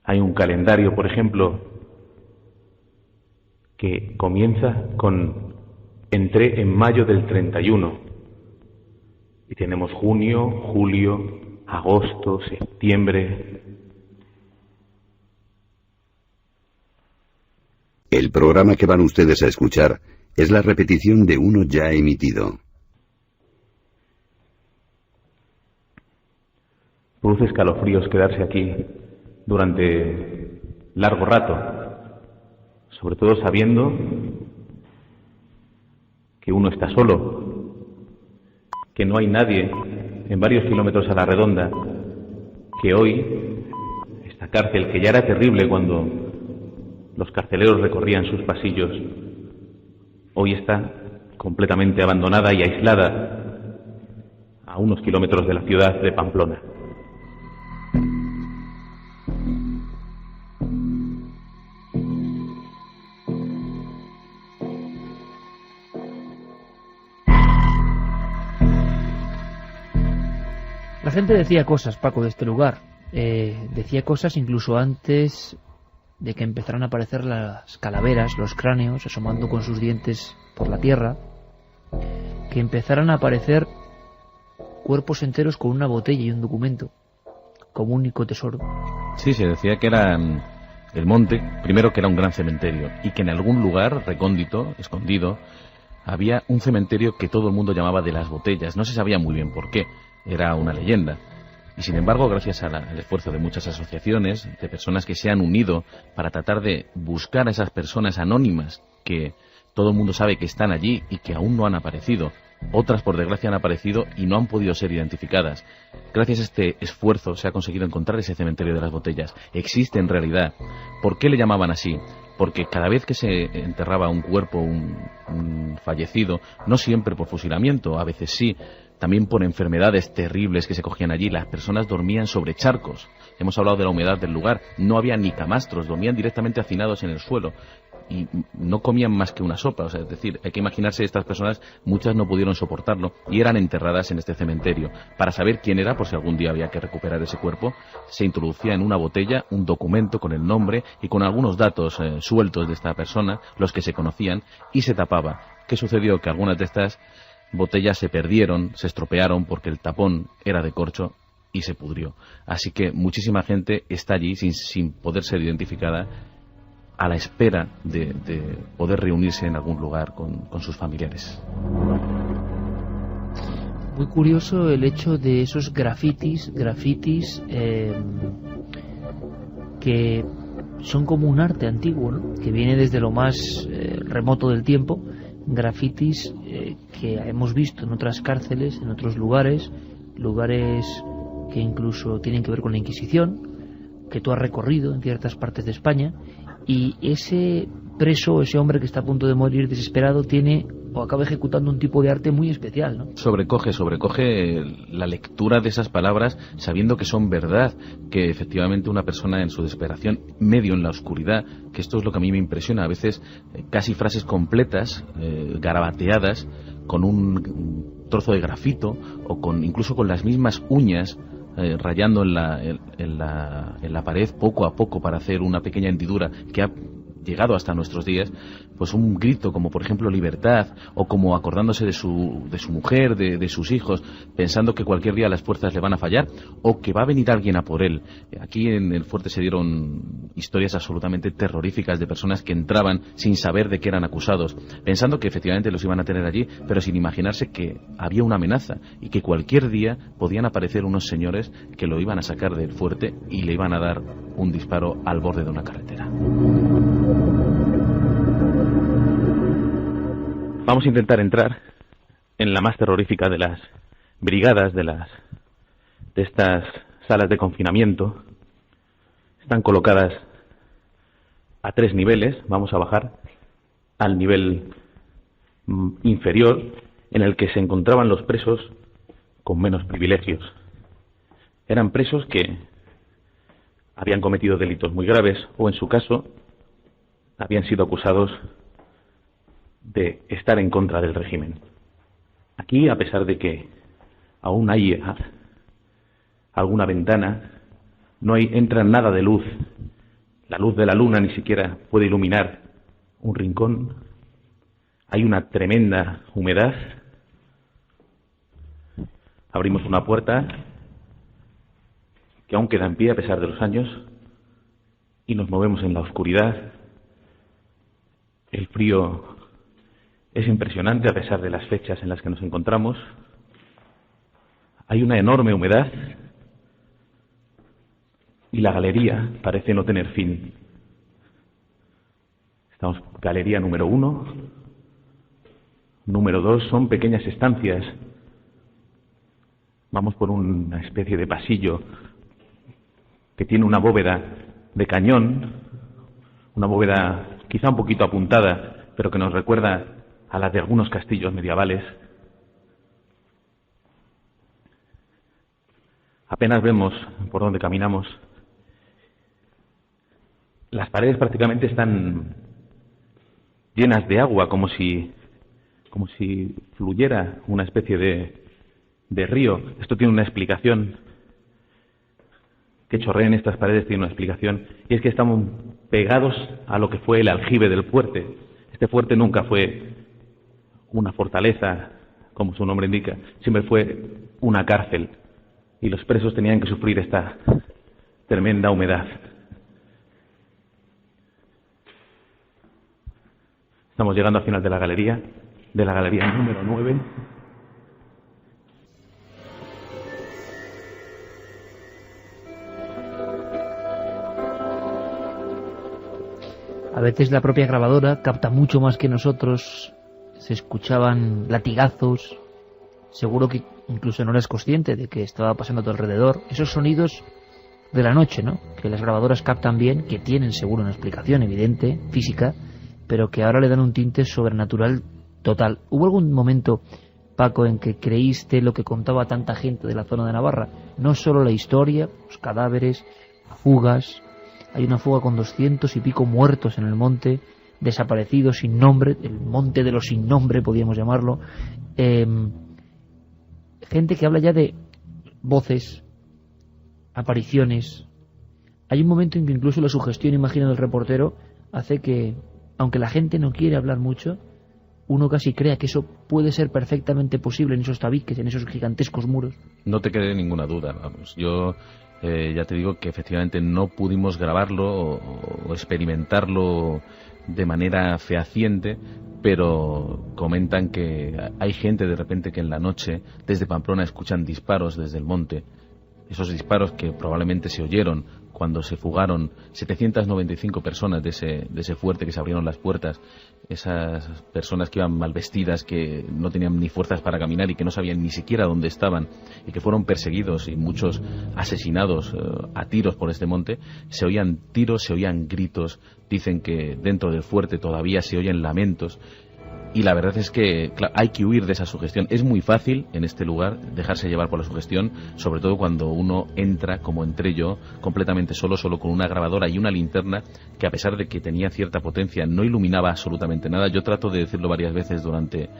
[SPEAKER 11] Hay un calendario, por ejemplo, que comienza con entré en mayo del 31 y tenemos junio, julio, agosto, septiembre.
[SPEAKER 15] El programa que van ustedes a escuchar es la repetición de uno ya emitido.
[SPEAKER 11] Produce escalofríos quedarse aquí durante largo rato, sobre todo sabiendo que uno está solo, que no hay nadie en varios kilómetros a la redonda, que hoy esta cárcel, que ya era terrible cuando los carceleros recorrían sus pasillos, hoy está completamente abandonada y aislada a unos kilómetros de la ciudad de Pamplona.
[SPEAKER 2] La gente decía cosas, Paco, de este lugar. Decía cosas incluso antes de que empezaran a aparecer las calaveras, los cráneos, asomando con sus dientes por la tierra, que empezaran a aparecer cuerpos enteros con una botella y un documento, como único tesoro.
[SPEAKER 12] Sí, se decía que era el monte, primero que era un gran cementerio, y que en algún lugar recóndito, escondido, había un cementerio que todo el mundo llamaba de las botellas. No se sabía muy bien por qué, era una leyenda. Y sin embargo, gracias al esfuerzo de muchas asociaciones, de personas que se han unido para tratar de buscar a esas personas anónimas que todo el mundo sabe que están allí y que aún no han aparecido. Otras, por desgracia, han aparecido y no han podido ser identificadas. Gracias a este esfuerzo se ha conseguido encontrar ese cementerio de las botellas. Existe en realidad. ¿Por qué le llamaban así? Porque cada vez que se enterraba un cuerpo, un fallecido, no siempre por fusilamiento, a veces sí, también por enfermedades terribles que se cogían allí, las personas dormían sobre charcos. Hemos hablado de la humedad del lugar. No había ni camastros, dormían directamente hacinados en el suelo y no comían más que una sopa. O sea, es decir, hay que imaginarse, estas personas, muchas no pudieron soportarlo y eran enterradas en este cementerio. Para saber quién era, por si algún día había que recuperar ese cuerpo, se introducía en una botella un documento con el nombre y con algunos datos sueltos de esta persona, los que se conocían, y se tapaba. ¿Qué sucedió? Que algunas de estas botellas se perdieron, se estropearon porque el tapón era de corcho y se pudrió. Así que muchísima gente está allí sin poder ser identificada, a la espera de poder reunirse en algún lugar con sus familiares.
[SPEAKER 2] Muy curioso el hecho de esos grafitis que son como un arte antiguo, ¿no? Que viene desde lo más remoto del tiempo. Grafitis que hemos visto en otras cárceles, en otros lugares que incluso tienen que ver con la Inquisición, que tú has recorrido en ciertas partes de España, y ese preso, ese hombre que está a punto de morir desesperado, tiene o acaba ejecutando un tipo de arte muy especial, ¿no? Sobrecoge
[SPEAKER 12] la lectura de esas palabras, sabiendo que son verdad, que efectivamente una persona en su desesperación, medio en la oscuridad, que esto es lo que a mí me impresiona, a veces casi frases completas, garabateadas, con un trozo de grafito, o incluso con las mismas uñas, rayando en la pared poco a poco para hacer una pequeña hendidura que ha llegado hasta nuestros días, pues un grito como por ejemplo libertad, o como acordándose de su mujer, de sus hijos, pensando que cualquier día las fuerzas le van a fallar o que va a venir alguien a por él. Aquí en el fuerte se dieron historias absolutamente terroríficas de personas que entraban sin saber de qué eran acusados, pensando que efectivamente los iban a tener allí, pero sin imaginarse que había una amenaza y que cualquier día podían aparecer unos señores que lo iban a sacar del fuerte y le iban a dar un disparo al borde de una carretera. Vamos a intentar entrar en la más terrorífica de las brigadas de estas salas de confinamiento. Están colocadas a 3 niveles. Vamos a bajar al nivel inferior, en el que se encontraban los presos
[SPEAKER 11] con menos privilegios. Eran presos que habían cometido delitos muy graves o, en su caso, habían sido acusados de estar en contra del régimen. Aquí, a pesar de que aún hay alguna ventana, no entra nada de luz. La luz de la luna ni siquiera puede iluminar un rincón. Hay una tremenda humedad. Abrimos una puerta que aún queda en pie a pesar de los años y nos movemos en la oscuridad. El frío es impresionante a pesar de las fechas en las que nos encontramos. Hay una enorme humedad y la galería parece no tener fin. Estamos en galería número 1. Número 2 son pequeñas estancias. Vamos por una especie de pasillo que tiene una bóveda de cañón, una bóveda quizá un poquito apuntada, pero que nos recuerda a la de algunos castillos medievales. Apenas vemos por dónde caminamos. Las paredes prácticamente están llenas de agua, como si fluyera una especie de río. Esto tiene una explicación. Que chorreen estas paredes tiene una explicación, y es que estamos pegados a lo que fue el aljibe del fuerte. Este fuerte nunca fue una fortaleza, como su nombre indica, siempre fue una cárcel, y los presos tenían que sufrir esta tremenda humedad. Estamos llegando al final de la galería número 9.
[SPEAKER 2] A veces la propia grabadora capta mucho más que nosotros. Se escuchaban latigazos. Seguro que incluso no eres consciente de que estaba pasando a tu alrededor. Esos sonidos de la noche, ¿no? Que las grabadoras captan bien, que tienen seguro una explicación evidente, física, pero que ahora le dan un tinte sobrenatural total. ¿Hubo algún momento, Paco, en que creíste lo que contaba tanta gente de la zona de Navarra? No solo la historia, los cadáveres, fugas. Hay una fuga con 200 y pico muertos en el monte, desaparecidos sin nombre, el monte de los sin nombre, podríamos llamarlo. Gente que habla ya de voces, apariciones. Hay un momento en que incluso la sugestión, imagino, del reportero hace que, aunque la gente no quiere hablar mucho, uno casi crea que eso puede ser perfectamente posible en esos tabiques, en esos gigantescos muros.
[SPEAKER 12] No te quede ninguna duda, vamos. Yo ya te digo que efectivamente no pudimos grabarlo o experimentarlo de manera fehaciente, pero comentan que hay gente de repente que en la noche desde Pamplona escuchan disparos desde el monte. Esos disparos que probablemente se oyeron cuando se fugaron 795 personas de ese fuerte, que se abrieron las puertas, esas personas que iban mal vestidas, que no tenían ni fuerzas para caminar y que no sabían ni siquiera dónde estaban y que fueron perseguidos y muchos asesinados a tiros por este monte. Se oían tiros, se oían gritos, dicen que dentro del fuerte todavía se oyen lamentos. Y la verdad es que hay que huir de esa sugestión. Es muy fácil en este lugar dejarse llevar por la sugestión, sobre todo cuando uno entra, como entré yo, completamente solo con una grabadora y una linterna que, a pesar de que tenía cierta potencia, no iluminaba absolutamente nada. Yo trato de decirlo varias veces durante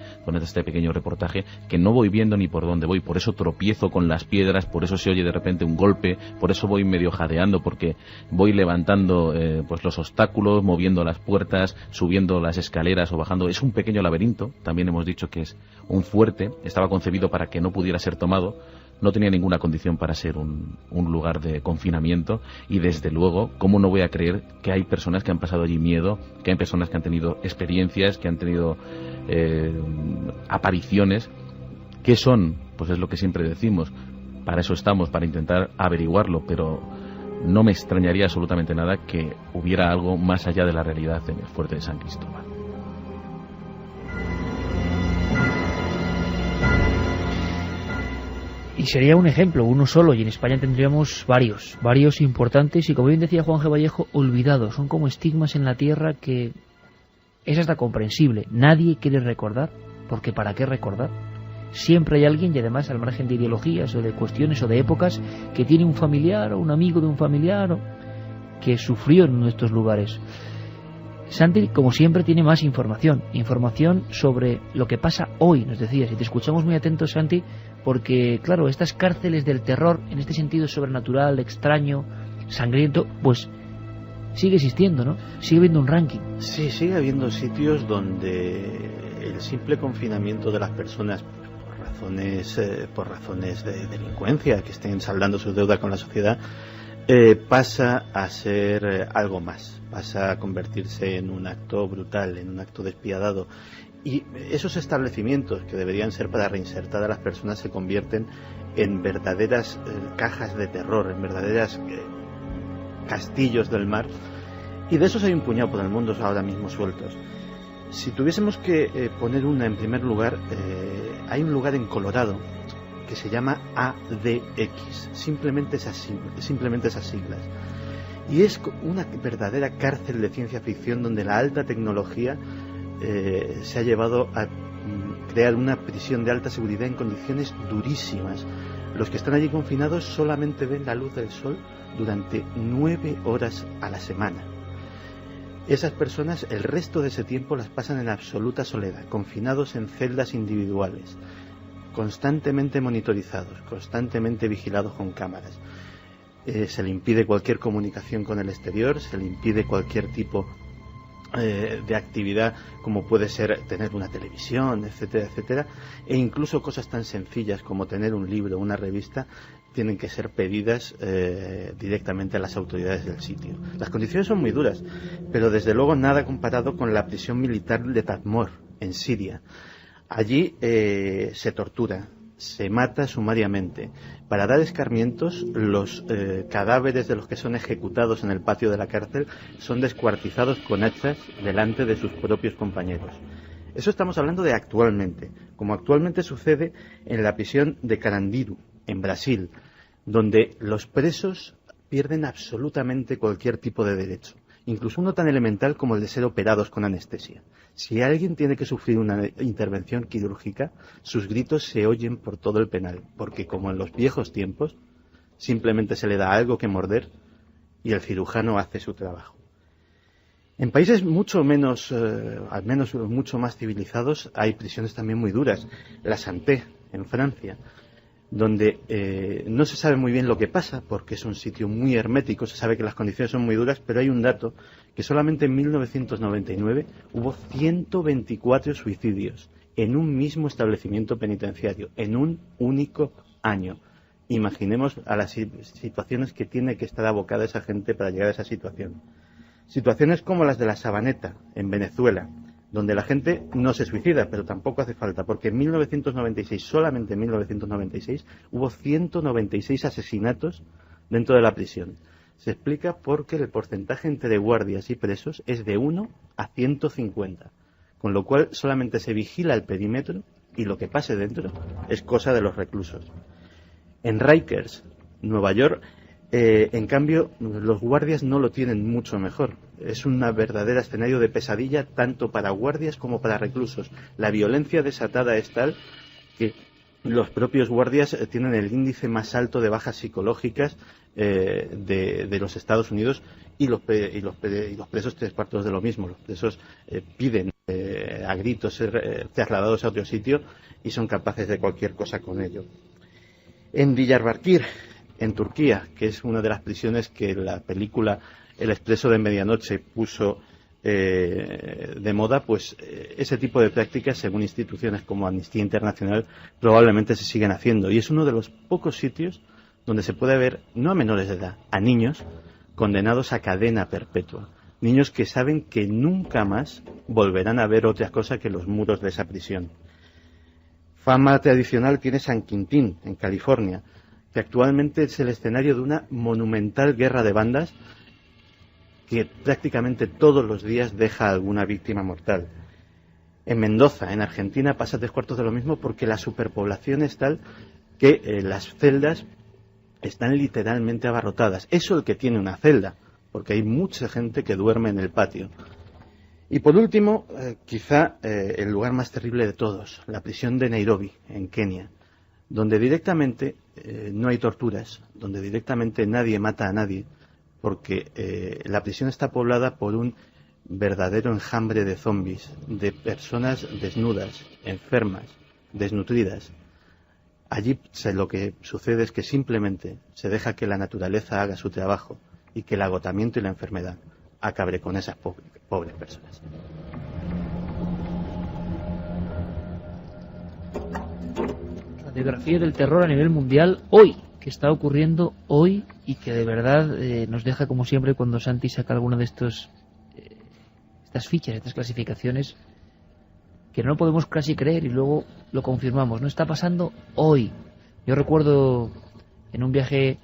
[SPEAKER 12] este pequeño reportaje, que no voy viendo ni por dónde voy, por eso tropiezo con las piedras, por eso se oye de repente un golpe, por eso voy medio jadeando, porque voy levantando pues los obstáculos, moviendo las puertas, subiendo las escaleras o bajando. Es un pequeño laberinto, también hemos dicho que es un fuerte, estaba concebido para que no pudiera ser tomado, no tenía ninguna condición para ser un lugar de confinamiento, y desde luego, ¿cómo no voy a creer que hay personas que han pasado allí miedo, que hay personas que han tenido experiencias, que han tenido apariciones? ¿Qué son? Pues es lo que siempre decimos, para eso estamos, para intentar averiguarlo, pero no me extrañaría absolutamente nada que hubiera algo más allá de la realidad en el fuerte de San Cristóbal.
[SPEAKER 2] Y sería un ejemplo, uno solo, y en España tendríamos varios importantes, y como bien decía Juan G. Vallejo, olvidados. Son como estigmas en la tierra que es hasta comprensible. Nadie quiere recordar, porque ¿para qué recordar? siempre hay alguien, y además al margen de ideologías o de cuestiones o de épocas, que tiene un familiar o un amigo de un familiar o que sufrió en nuestros lugares. Santi, como siempre, tiene más información sobre lo que pasa hoy, nos decías, y te escuchamos muy atentos, Santi, porque, claro, estas cárceles del terror, en este sentido sobrenatural, extraño, sangriento, pues sigue existiendo, ¿no? Sigue habiendo un ranking.
[SPEAKER 13] Sí, sigue habiendo sitios donde el simple confinamiento de las personas por razones de delincuencia, que estén saldando su deuda con la sociedad, pasa a ser algo más, pasa a convertirse en un acto brutal, en un acto despiadado. Y esos establecimientos que deberían ser para reinsertar a las personas se convierten en verdaderas cajas de terror, en verdaderas castillos del mar. Y de esos hay un puñado por el mundo ahora mismo sueltos. Si tuviésemos que poner una en primer lugar, hay un lugar en Colorado que se llama ADX, simplemente esas siglas. Y es una verdadera cárcel de ciencia ficción donde la alta tecnología se ha llevado a crear una prisión de alta seguridad en condiciones durísimas. Los que están allí confinados solamente ven la luz del sol durante 9 horas a la semana. Esas personas el resto de ese tiempo las pasan en absoluta soledad, confinados en celdas individuales, constantemente monitorizados, constantemente vigilados con cámaras. Se le impide cualquier comunicación con el exterior, se le impide cualquier tipo de actividad como puede ser tener una televisión, etcétera, etcétera, e incluso cosas tan sencillas como tener un libro, una revista, tienen que ser pedidas directamente a las autoridades del sitio. Las condiciones son muy duras, pero desde luego nada comparado con la prisión militar de Tadmor, en Siria. Allí se tortura, se mata sumariamente. Para dar escarmientos, los cadáveres de los que son ejecutados en el patio de la cárcel son descuartizados con hachas delante de sus propios compañeros. Eso estamos hablando de actualmente, como actualmente sucede en la prisión de Carandiru, en Brasil, donde los presos pierden absolutamente cualquier tipo de derecho, incluso uno tan elemental como el de ser operados con anestesia. Si alguien tiene que sufrir una intervención quirúrgica, sus gritos se oyen por todo el penal, porque como en los viejos tiempos, simplemente se le da algo que morder y el cirujano hace su trabajo. En países mucho menos, al menos mucho más civilizados, hay prisiones también muy duras. La Santé, en Francia, donde no se sabe muy bien lo que pasa, porque es un sitio muy hermético, se sabe que las condiciones son muy duras, pero hay un dato, que solamente en 1999 hubo 124 suicidios en un mismo establecimiento penitenciario, en un único año. Imaginemos a las situaciones que tiene que estar abocada esa gente para llegar a esa situación. Situaciones como las de la Sabaneta, en Venezuela, donde la gente no se suicida, pero tampoco hace falta, porque en 1996, solamente en 1996, hubo 196 asesinatos dentro de la prisión. Se explica porque el porcentaje entre guardias y presos es de 1 a 150, con lo cual solamente se vigila el perímetro y lo que pase dentro es cosa de los reclusos. En Rikers, Nueva York, en cambio, los guardias no lo tienen mucho mejor. Es un verdadero escenario de pesadilla tanto para guardias como para reclusos. La violencia desatada es tal que los propios guardias tienen el índice más alto de bajas psicológicas de los Estados Unidos y los presos 3/4 de lo mismo. Los presos piden a gritos ser trasladados a otro sitio y son capaces de cualquier cosa con ello. En Diyarbakir, en Turquía, que es una de las prisiones que la película El Expreso de Medianoche puso de moda, pues ese tipo de prácticas, según instituciones como Amnistía Internacional, probablemente se siguen haciendo. Y es uno de los pocos sitios donde se puede ver, no a menores de edad, a niños condenados a cadena perpetua. Niños que saben que nunca más volverán a ver otra cosa que los muros de esa prisión. Fama tradicional tiene San Quintín, en California, que actualmente es el escenario de una monumental guerra de bandas que prácticamente todos los días deja alguna víctima mortal. En Mendoza, en Argentina, pasa 3/4 de lo mismo porque la superpoblación es tal que las celdas están literalmente abarrotadas. Eso el que tiene una celda, porque hay mucha gente que duerme en el patio. Y por último, quizá el lugar más terrible de todos, la prisión de Nairobi, en Kenia, donde directamente no hay torturas, donde directamente nadie mata a nadie, porque la prisión está poblada por un verdadero enjambre de zombies, de personas desnudas, enfermas, desnutridas. Allí lo que sucede es que simplemente se deja que la naturaleza haga su trabajo y que el agotamiento y la enfermedad acabe con esas pobres personas.
[SPEAKER 2] Radiografía del terror a nivel mundial hoy, que está ocurriendo hoy y que de verdad nos deja, como siempre, cuando Santi saca alguna de estas fichas, estas clasificaciones, que no podemos casi creer y luego lo confirmamos. No está pasando hoy. Yo recuerdo en un viaje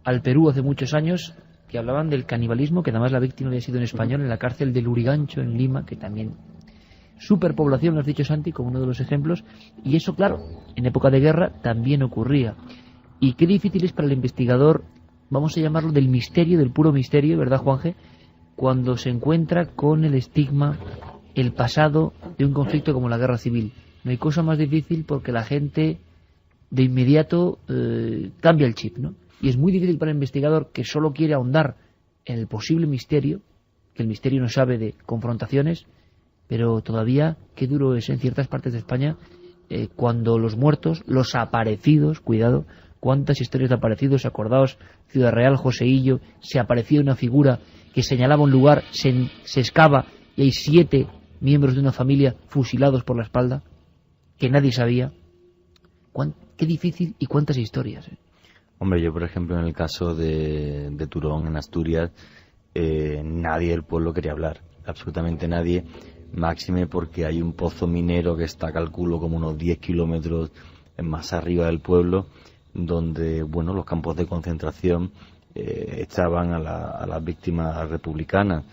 [SPEAKER 2] al Perú hace muchos años que hablaban del canibalismo, que además la víctima había sido en español, en la cárcel de Lurigancho, en Lima, que también superpoblación, lo has dicho, Santi, como uno de los ejemplos, y eso, claro, en época de guerra también ocurría. Y qué difícil es para el investigador, vamos a llamarlo del misterio, del puro misterio, ¿verdad, Juanje?, cuando se encuentra con el estigma, el pasado de un conflicto como la guerra civil. No hay cosa más difícil porque la gente de inmediato cambia el chip, ¿no? Y es muy difícil para el investigador, que solo quiere ahondar en el posible misterio, que el misterio no sabe de confrontaciones, pero todavía qué duro es en ciertas partes de España cuando los muertos, los aparecidos, cuidado, cuántas historias de aparecidos, acordaos, Ciudad Real, Joseillo, se aparecía una figura que señalaba un lugar, se excava y hay 7 miembros de una familia fusilados por la espalda, que nadie sabía. Qué difícil y cuántas historias.
[SPEAKER 14] Hombre, yo por ejemplo en el caso de Turón, en Asturias, nadie del pueblo quería hablar, absolutamente nadie, máxime porque hay un pozo minero que está, calculo, como unos 10 kilómetros más arriba del pueblo, donde, bueno, los campos de concentración echaban a las víctimas republicanas.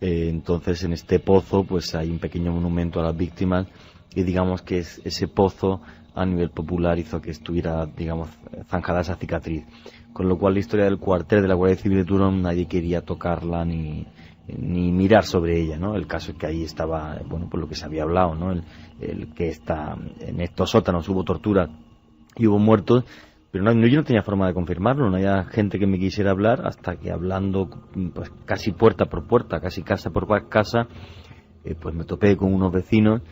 [SPEAKER 14] Entonces en este pozo pues hay un pequeño monumento a las víctimas y digamos que ese pozo a nivel popular hizo que estuviera, digamos, zanjada esa cicatriz, con lo cual la historia del cuartel de la Guardia Civil de Turón nadie quería tocarla ni mirar sobre ella, ¿no? El caso es que ahí estaba, bueno, por lo que se había hablado, ¿no? El que está en estos sótanos hubo tortura y hubo muertos, pero yo no tenía forma de confirmarlo, no había gente que me quisiera hablar, hasta que hablando pues casi puerta por puerta, casi casa por casa, pues me topé con unos vecinos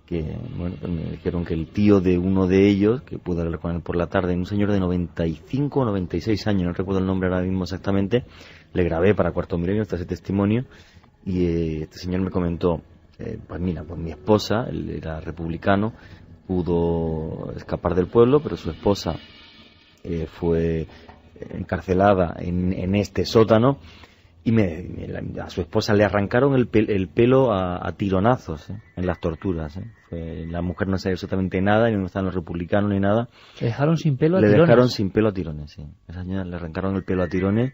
[SPEAKER 14] que, bueno, me dijeron que el tío de uno de ellos, que pude hablar con él por la tarde, un señor de 95 o 96 años, no recuerdo el nombre ahora mismo exactamente, le grabé para Cuarto Milenio ese testimonio, y este señor me comentó, pues mira, pues mi esposa, él era republicano, pudo escapar del pueblo, pero su esposa fue encarcelada en este sótano y a su esposa le arrancaron el pelo a tironazos en las torturas. La mujer no sabía absolutamente nada, ni no estaban los republicanos ni nada.
[SPEAKER 2] ¿Le dejaron sin pelo a tirones?
[SPEAKER 14] Le dejaron sin pelo a tirones, sí. Esa señora le arrancaron el pelo a tirones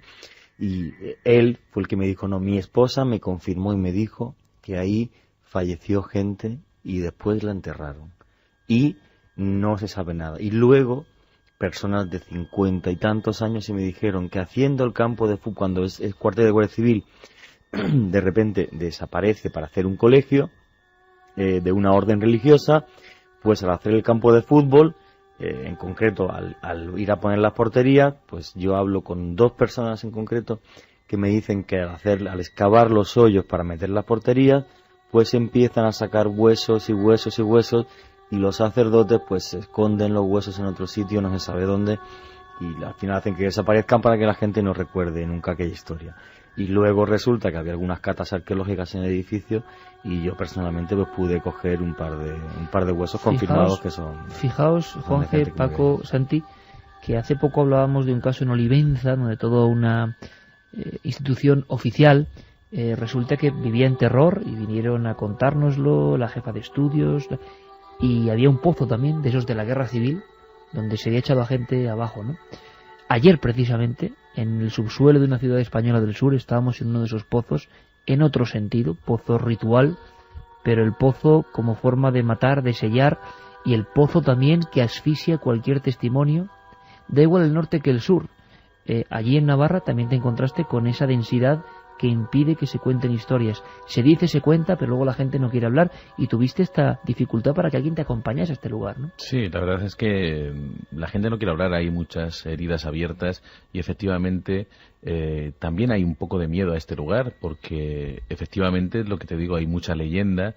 [SPEAKER 14] y él fue el que me dijo, no, mi esposa me confirmó y me dijo que ahí falleció gente y después la enterraron. Y no se sabe nada. Y luego personas de 50 y tantos años y me dijeron que haciendo el campo de fútbol, cuando es el cuartel de Guardia Civil, de repente desaparece para hacer un colegio de una orden religiosa, pues al hacer el campo de fútbol, en concreto al ir a poner las porterías, pues yo hablo con 2 personas en concreto que me dicen que al excavar los hoyos para meter las porterías, pues empiezan a sacar huesos y huesos y huesos, y los sacerdotes pues esconden los huesos en otro sitio, no se sabe dónde, y al final hacen que desaparezcan para que la gente no recuerde nunca aquella historia. Y luego resulta que había algunas catas arqueológicas en el edificio y yo personalmente pues pude coger un par de huesos confirmados que son...
[SPEAKER 2] Fijaos, Juanje, Paco, Santi, que hace poco hablábamos de un caso en Olivenza, donde toda una institución oficial resulta que vivía en terror, y vinieron a contárnoslo la jefa de estudios, y había un pozo también de esos de la guerra civil donde se había echado a gente abajo, ¿no? Ayer precisamente en el subsuelo de una ciudad española del sur estábamos en uno de esos pozos, en otro sentido, pozo ritual, pero el pozo como forma de matar, de sellar, y el pozo también que asfixia cualquier testimonio, da igual el norte que el sur. Allí en Navarra también te encontraste con esa densidad que impide que se cuenten historias. Se dice, se cuenta, pero luego la gente no quiere hablar, y tuviste esta dificultad para que alguien te acompañase a este lugar, ¿no?
[SPEAKER 12] Sí, la verdad es que la gente no quiere hablar, hay muchas heridas abiertas y efectivamente también hay un poco de miedo a este lugar, porque efectivamente, lo que te digo, hay mucha leyenda.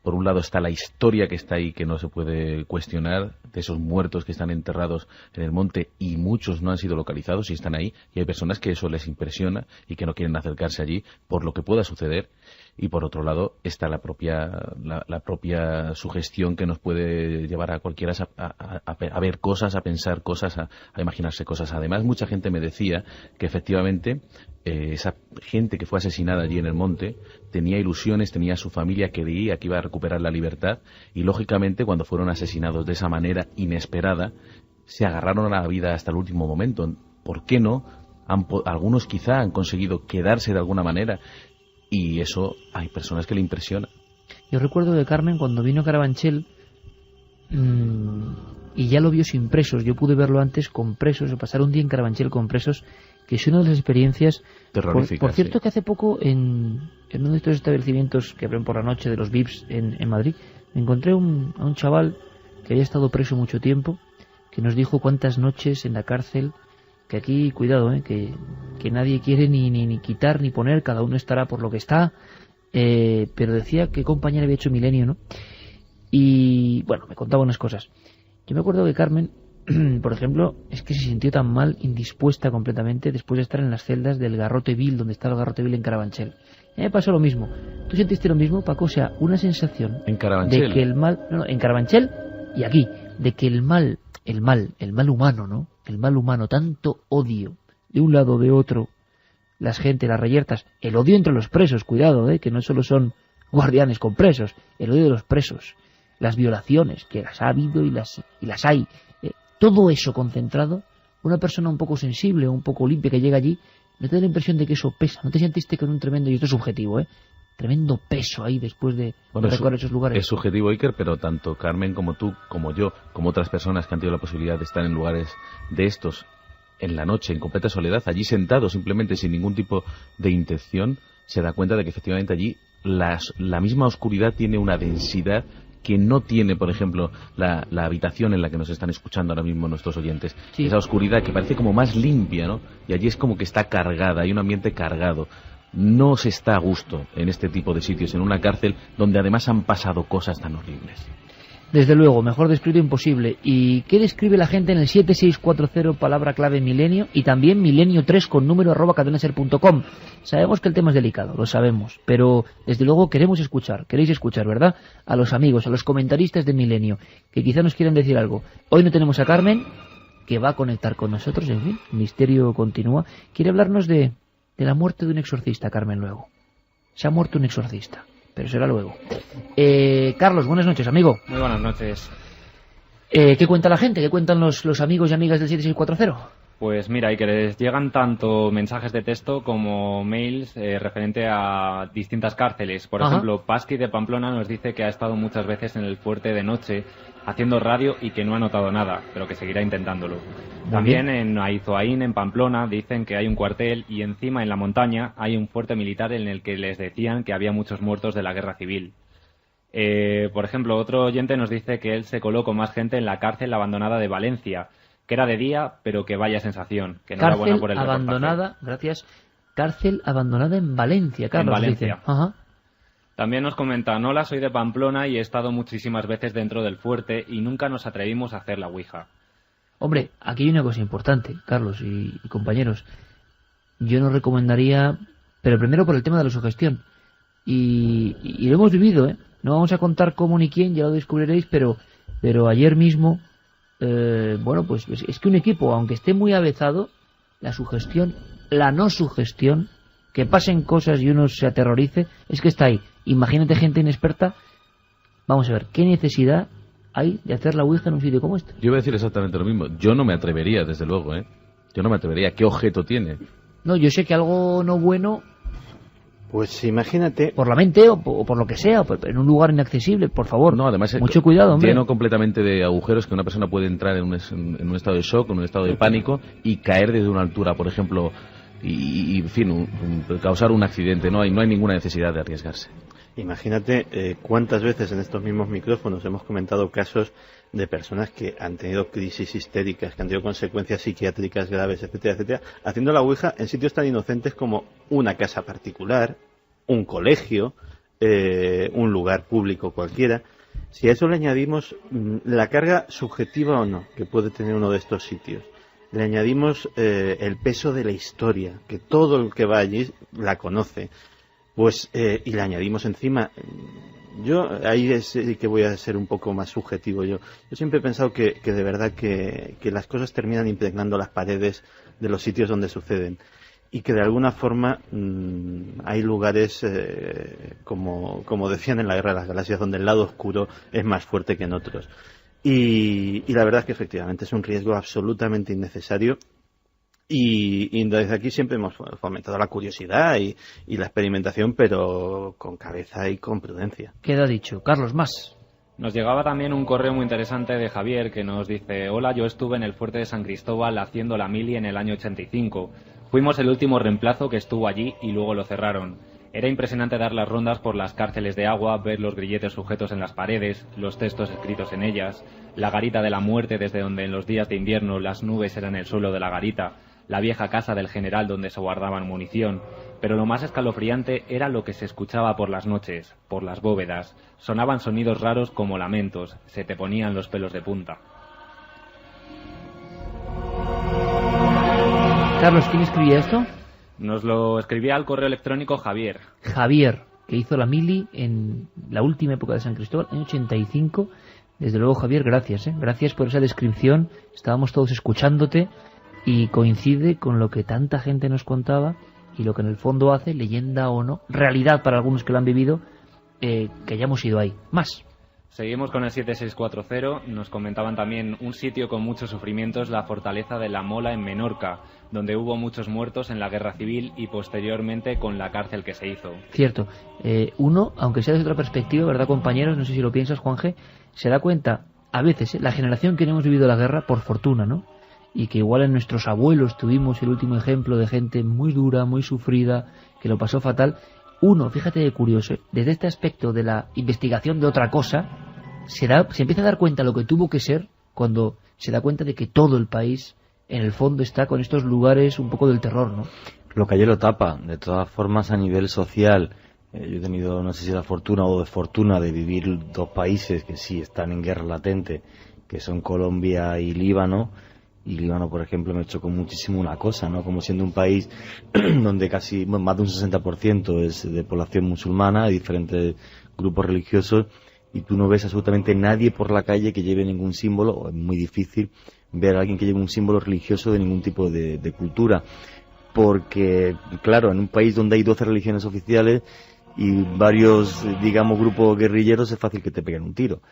[SPEAKER 12] Por un lado está la historia que está ahí, que no se puede cuestionar, de esos muertos que están enterrados en el monte, y muchos no han sido localizados y están ahí, y hay personas que eso les impresiona y que no quieren acercarse allí por lo que pueda suceder. Y por otro lado está la propia sugestión que nos puede llevar a cualquiera a ver cosas, a pensar cosas, a imaginarse cosas. Además, mucha gente me decía que efectivamente esa gente que fue asesinada allí en el monte tenía ilusiones, tenía a su familia, quería que iba a recuperar la libertad, y lógicamente cuando fueron asesinados de esa manera inesperada se agarraron a la vida hasta el último momento. ¿Por qué no? Algunos quizá han conseguido quedarse de alguna manera, y eso hay personas que le impresiona.
[SPEAKER 2] Yo recuerdo de Carmen cuando vino a Carabanchel y ya lo vio sin presos. Yo pude verlo antes con presos, o pasar un día en Carabanchel con presos, que es una de las experiencias
[SPEAKER 12] terroríficas.
[SPEAKER 2] Por cierto,
[SPEAKER 12] sí.
[SPEAKER 2] Que hace poco en uno de estos establecimientos que abren por la noche de los VIPs en Madrid, me encontré a un chaval que había estado preso mucho tiempo, que nos dijo cuántas noches en la cárcel, que aquí, cuidado, que nadie quiere ni quitar ni poner, cada uno estará por lo que está, pero decía que compañera había hecho Milenio, ¿no? Y bueno, me contaba unas cosas. Yo me acuerdo que Carmen, por ejemplo, es que se sintió tan mal, indispuesta completamente, después de estar en las celdas del Garrote Vil, donde estaba el Garrote Vil en Carabanchel. A mí me pasó lo mismo. ¿Tú sentiste lo mismo, Paco? O sea, una sensación
[SPEAKER 12] en Carabanchel,
[SPEAKER 2] de que el mal, en Carabanchel y aquí, de que el mal humano, ¿no? El mal humano, tanto odio de un lado o de otro, las gente, las reyertas, el odio entre los presos, cuidado, que no solo son guardianes con presos, el odio de los presos, las violaciones, que las ha habido y las hay, todo eso concentrado, una persona un poco sensible o un poco limpia que llega allí, ¿no te da la impresión de que eso pesa? ¿No te sentiste con un tremendo, y esto es subjetivo, tremendo peso ahí después de recorrer esos lugares?
[SPEAKER 12] Es subjetivo, Iker, pero tanto Carmen como tú, como yo, como otras personas que han tenido la posibilidad de estar en lugares de estos en la noche, en completa soledad, allí sentados simplemente sin ningún tipo de intención, se da cuenta de que efectivamente allí la misma oscuridad tiene una densidad que no tiene, por ejemplo, la habitación en la que nos están escuchando ahora mismo nuestros oyentes. Sí. Esa oscuridad que parece como más limpia, ¿no? Y allí es como que está cargada, hay un ambiente cargado. No se está a gusto en este tipo de sitios, en una cárcel donde además han pasado cosas tan horribles.
[SPEAKER 2] Desde luego, mejor descrito imposible. ¿Y qué describe la gente en el 7640, palabra clave milenio, y también milenio3 con número @cadenaser.com? Sabemos que el tema es delicado, lo sabemos, pero desde luego queréis escuchar, ¿verdad? A los amigos, a los comentaristas de Milenio, que quizá nos quieran decir algo. Hoy no tenemos a Carmen, que va a conectar con nosotros, en fin, el misterio continúa. Quiere hablarnos de la muerte de un exorcista, Carmen, luego. Se ha muerto un exorcista, pero será luego. Carlos, buenas noches, amigo.
[SPEAKER 16] Muy buenas noches.
[SPEAKER 2] ¿Qué cuenta la gente? ¿Qué cuentan los amigos y amigas del 7640?
[SPEAKER 16] Pues mira, y que les llegan tanto mensajes de texto como mails referente a distintas cárceles. Por ejemplo, Pasqui de Pamplona nos dice que ha estado muchas veces en el fuerte de noche haciendo radio y que no ha notado nada, pero que seguirá intentándolo. También en Aizoaín, en Pamplona, dicen que hay un cuartel y encima en la montaña hay un fuerte militar en el que les decían que había muchos muertos de la guerra civil. Por ejemplo, otro oyente nos dice que él se coló con más gente en la cárcel abandonada de Valencia, que era de día, pero que vaya sensación. Que enhorabuena por el
[SPEAKER 2] abandonada, reportaje. Gracias. Cárcel abandonada en Valencia, Carlos.
[SPEAKER 16] En Valencia. También nos comentan: hola, soy de Pamplona y he estado muchísimas veces dentro del fuerte y nunca nos atrevimos a hacer la ouija.
[SPEAKER 2] Hombre, aquí hay una cosa importante, Carlos y compañeros. Yo no recomendaría, pero primero por el tema de la sugestión. Y lo hemos vivido, No vamos a contar cómo ni quién, ya lo descubriréis, pero ayer mismo, pues es que un equipo, aunque esté muy avezado, la sugestión, la no sugestión, que pasen cosas y uno se aterrorice, es que está ahí. Imagínate gente inexperta. Vamos a ver, ¿qué necesidad hay de hacer la ouija en un sitio como este?
[SPEAKER 12] Yo iba a decir exactamente lo mismo. Yo no me atrevería, desde luego, Yo no me atrevería. ¿Qué objeto tiene?
[SPEAKER 2] No, yo sé que algo no bueno...
[SPEAKER 13] Pues imagínate...
[SPEAKER 2] Por la mente o por lo que sea, en un lugar inaccesible, por favor.
[SPEAKER 12] No, además...
[SPEAKER 2] Mucho cuidado, hombre.
[SPEAKER 12] Lleno completamente de agujeros que una persona puede entrar en un estado de shock, en un estado de pánico y caer desde una altura, por ejemplo... y en fin, causar un accidente. No hay ninguna necesidad de arriesgarse.
[SPEAKER 13] Imagínate cuántas veces en estos mismos micrófonos hemos comentado casos de personas que han tenido crisis histéricas, que han tenido consecuencias psiquiátricas graves, etcétera, etcétera, haciendo la ouija en sitios tan inocentes como una casa particular, un colegio, un lugar público cualquiera. Si a eso le añadimos la carga subjetiva o no que puede tener uno de estos sitios, le añadimos el peso de la historia, que todo el que va allí la conoce, pues y le añadimos encima, yo ahí es que voy a ser un poco más subjetivo. Yo siempre he pensado que de verdad que las cosas terminan impregnando las paredes de los sitios donde suceden, y que de alguna forma hay lugares, como decían en la Guerra de las Galaxias, donde el lado oscuro es más fuerte que en otros. Y la verdad es que efectivamente es un riesgo absolutamente innecesario. Y desde aquí siempre hemos fomentado la curiosidad y la experimentación, pero con cabeza y con prudencia.
[SPEAKER 2] Queda dicho. Carlos, más.
[SPEAKER 16] Nos llegaba también un correo muy interesante de Javier que nos dice: hola, yo estuve en el fuerte de San Cristóbal haciendo la mili en el año 85. Fuimos el último reemplazo que estuvo allí y luego lo cerraron. Era impresionante dar las rondas por las cárceles de agua, ver los grilletes sujetos en las paredes, los textos escritos en ellas, la garita de la muerte desde donde en los días de invierno las nubes eran el suelo de la garita, la vieja casa del general donde se guardaban munición. Pero lo más escalofriante era lo que se escuchaba por las noches, por las bóvedas. Sonaban sonidos raros como lamentos, se te ponían los pelos de punta.
[SPEAKER 2] Carlos, ¿quién escribía esto?
[SPEAKER 16] Nos lo escribía al correo electrónico Javier.
[SPEAKER 2] Javier, que hizo la mili en la última época de San Cristóbal, en 85. Desde luego, Javier, gracias, gracias por esa descripción. Estábamos todos escuchándote y coincide con lo que tanta gente nos contaba y lo que en el fondo hace, leyenda o no, realidad para algunos que lo han vivido, que hayamos ido ahí. Más.
[SPEAKER 16] Seguimos con el 7640. Nos comentaban también un sitio con muchos sufrimientos, la fortaleza de La Mola en Menorca, donde hubo muchos muertos en la guerra civil y posteriormente con la cárcel que se hizo.
[SPEAKER 2] Cierto. Uno, aunque sea desde otra perspectiva, ¿verdad, compañeros? No sé si lo piensas, Juanje, se da cuenta, a veces, la generación que no hemos vivido la guerra, por fortuna, ¿no? Y que igual en nuestros abuelos tuvimos el último ejemplo de gente muy dura, muy sufrida, que lo pasó fatal. Uno, fíjate de curioso, desde este aspecto de la investigación de otra cosa, se empieza a dar cuenta de lo que tuvo que ser cuando se da cuenta de que todo el país, en el fondo, está con estos lugares un poco del terror, ¿no?
[SPEAKER 14] Lo que ayer lo tapa. De todas formas, a nivel social, yo he tenido, no sé si la fortuna o desfortuna de vivir dos países que sí están en guerra latente, que son Colombia y Líbano. Y Líbano, por ejemplo, me chocó muchísimo una cosa, ¿no? Como siendo un país donde casi más de un 60% es de población musulmana, de diferentes grupos religiosos, y tú no ves absolutamente nadie por la calle que lleve ningún símbolo, o es muy difícil ver a alguien que lleve un símbolo religioso de ningún tipo de cultura. Porque, claro, en un país donde hay 12 religiones oficiales y varios, digamos, grupos guerrilleros, es fácil que te peguen un tiro.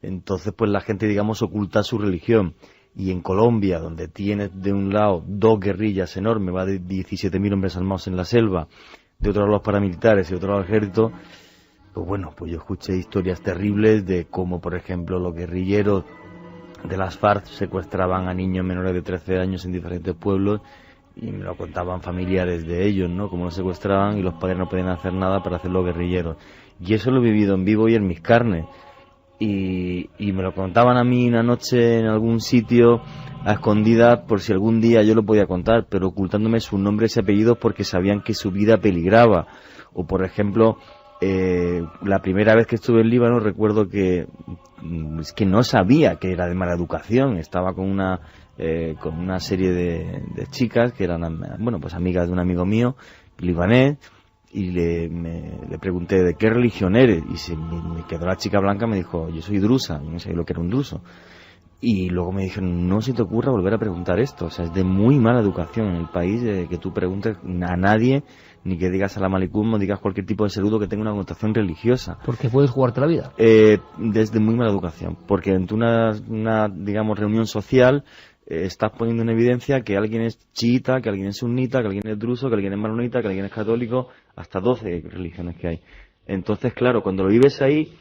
[SPEAKER 14] Entonces, pues la gente, digamos, oculta su religión. Y en Colombia, donde tienes de un lado dos guerrillas enormes, va de 17.000 hombres armados en la selva, de otro lado los paramilitares y de otro lado el ejército, pues bueno, pues yo escuché historias terribles de cómo, por ejemplo, los guerrilleros de las FARC secuestraban a niños menores de 13 años en diferentes pueblos, y me lo contaban familiares de ellos, ¿no? Cómo los secuestraban y los padres no podían hacer nada para hacer los guerrilleros. Y eso lo he vivido en vivo y en mis carnes. Y me lo contaban a mí una noche en algún sitio a escondidas por si algún día yo lo podía contar, pero ocultándome sus nombres y apellidos porque sabían que su vida peligraba. O por ejemplo, la primera vez que estuve en Líbano recuerdo que es que no sabía que era de mala educación. Estaba con una serie de chicas que eran, bueno, pues amigas de un amigo mío libanés. Y le pregunté de qué religión eres, y me quedó la chica blanca, me dijo, yo soy drusa, no sabía lo que era un druso. Y luego me dijeron, no se te ocurra volver a preguntar esto, o sea, es de muy mala educación en el país que tú preguntes a nadie, ni que digas a la malicum o digas cualquier tipo de saludo que tenga una connotación religiosa.
[SPEAKER 2] Porque puedes jugarte la vida.
[SPEAKER 14] Desde muy mala educación, porque en una digamos, reunión social, estás poniendo en evidencia que alguien es chiita, que alguien es sunnita, que alguien es druso, que alguien es maronita, que alguien es católico, hasta 12 religiones que hay. Entonces, claro, cuando lo vives ahí,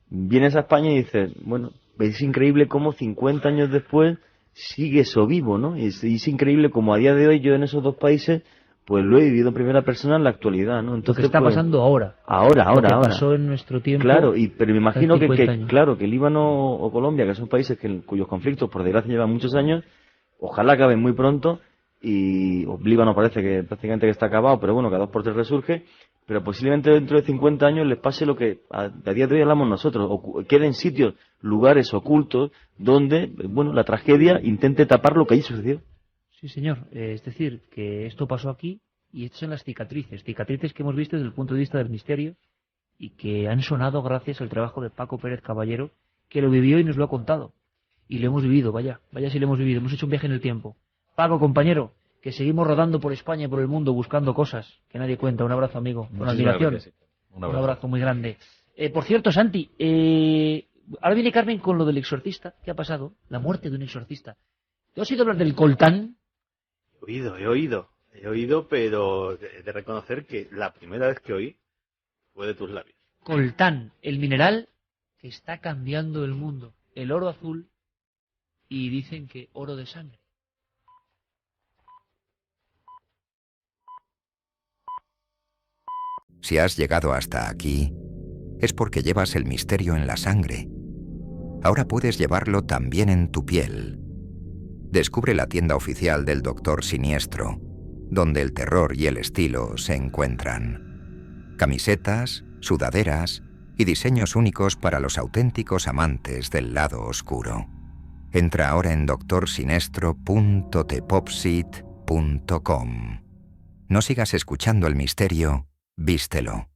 [SPEAKER 14] vienes a España y dices, bueno, es increíble cómo 50 años después sigue eso vivo, ¿no? Es increíble cómo a día de hoy yo en esos dos países pues lo he vivido en primera persona en la actualidad, ¿no? Entonces,
[SPEAKER 2] lo que está
[SPEAKER 14] pues,
[SPEAKER 2] pasando ahora.
[SPEAKER 14] Ahora.
[SPEAKER 2] Lo que pasó en nuestro tiempo.
[SPEAKER 14] Claro, pero me imagino que
[SPEAKER 2] años.
[SPEAKER 14] que Líbano o Colombia, que son países cuyos conflictos, por desgracia, llevan muchos años, ojalá acaben muy pronto, y Líbano parece que prácticamente que está acabado, pero bueno, cada 2 por 3 resurge, pero posiblemente dentro de 50 años les pase lo que a día de hoy hablamos nosotros, o queden sitios, lugares ocultos, donde, bueno, la tragedia intente tapar lo que allí sucedió.
[SPEAKER 2] Sí, señor. Es decir, que esto pasó aquí y estas son las cicatrices que hemos visto desde el punto de vista del misterio y que han sonado gracias al trabajo de Paco Pérez Caballero, que lo vivió y nos lo ha contado. Y lo hemos vivido, vaya si lo hemos vivido. Hemos hecho un viaje en el tiempo. Paco, compañero, que seguimos rodando por España y por el mundo buscando cosas que nadie cuenta. Un abrazo, amigo. Con admiración. Un abrazo muy grande. Por cierto, Santi, ahora viene Carmen con lo del exorcista. ¿Qué ha pasado? La muerte de un exorcista. ¿Tú has oído hablar del coltán?
[SPEAKER 13] He oído, pero de reconocer que la primera vez que oí fue de tus labios.
[SPEAKER 2] Coltán, el mineral que está cambiando el mundo. El oro azul y dicen que oro de sangre.
[SPEAKER 1] Si has llegado hasta aquí, es porque llevas el misterio en la sangre. Ahora puedes llevarlo también en tu piel. Descubre la tienda oficial del Doctor Siniestro, donde el terror y el estilo se encuentran. Camisetas, sudaderas y diseños únicos para los auténticos amantes del lado oscuro. Entra ahora en doctorsinestro.tepopsit.com. No sigas escuchando el misterio, vístelo.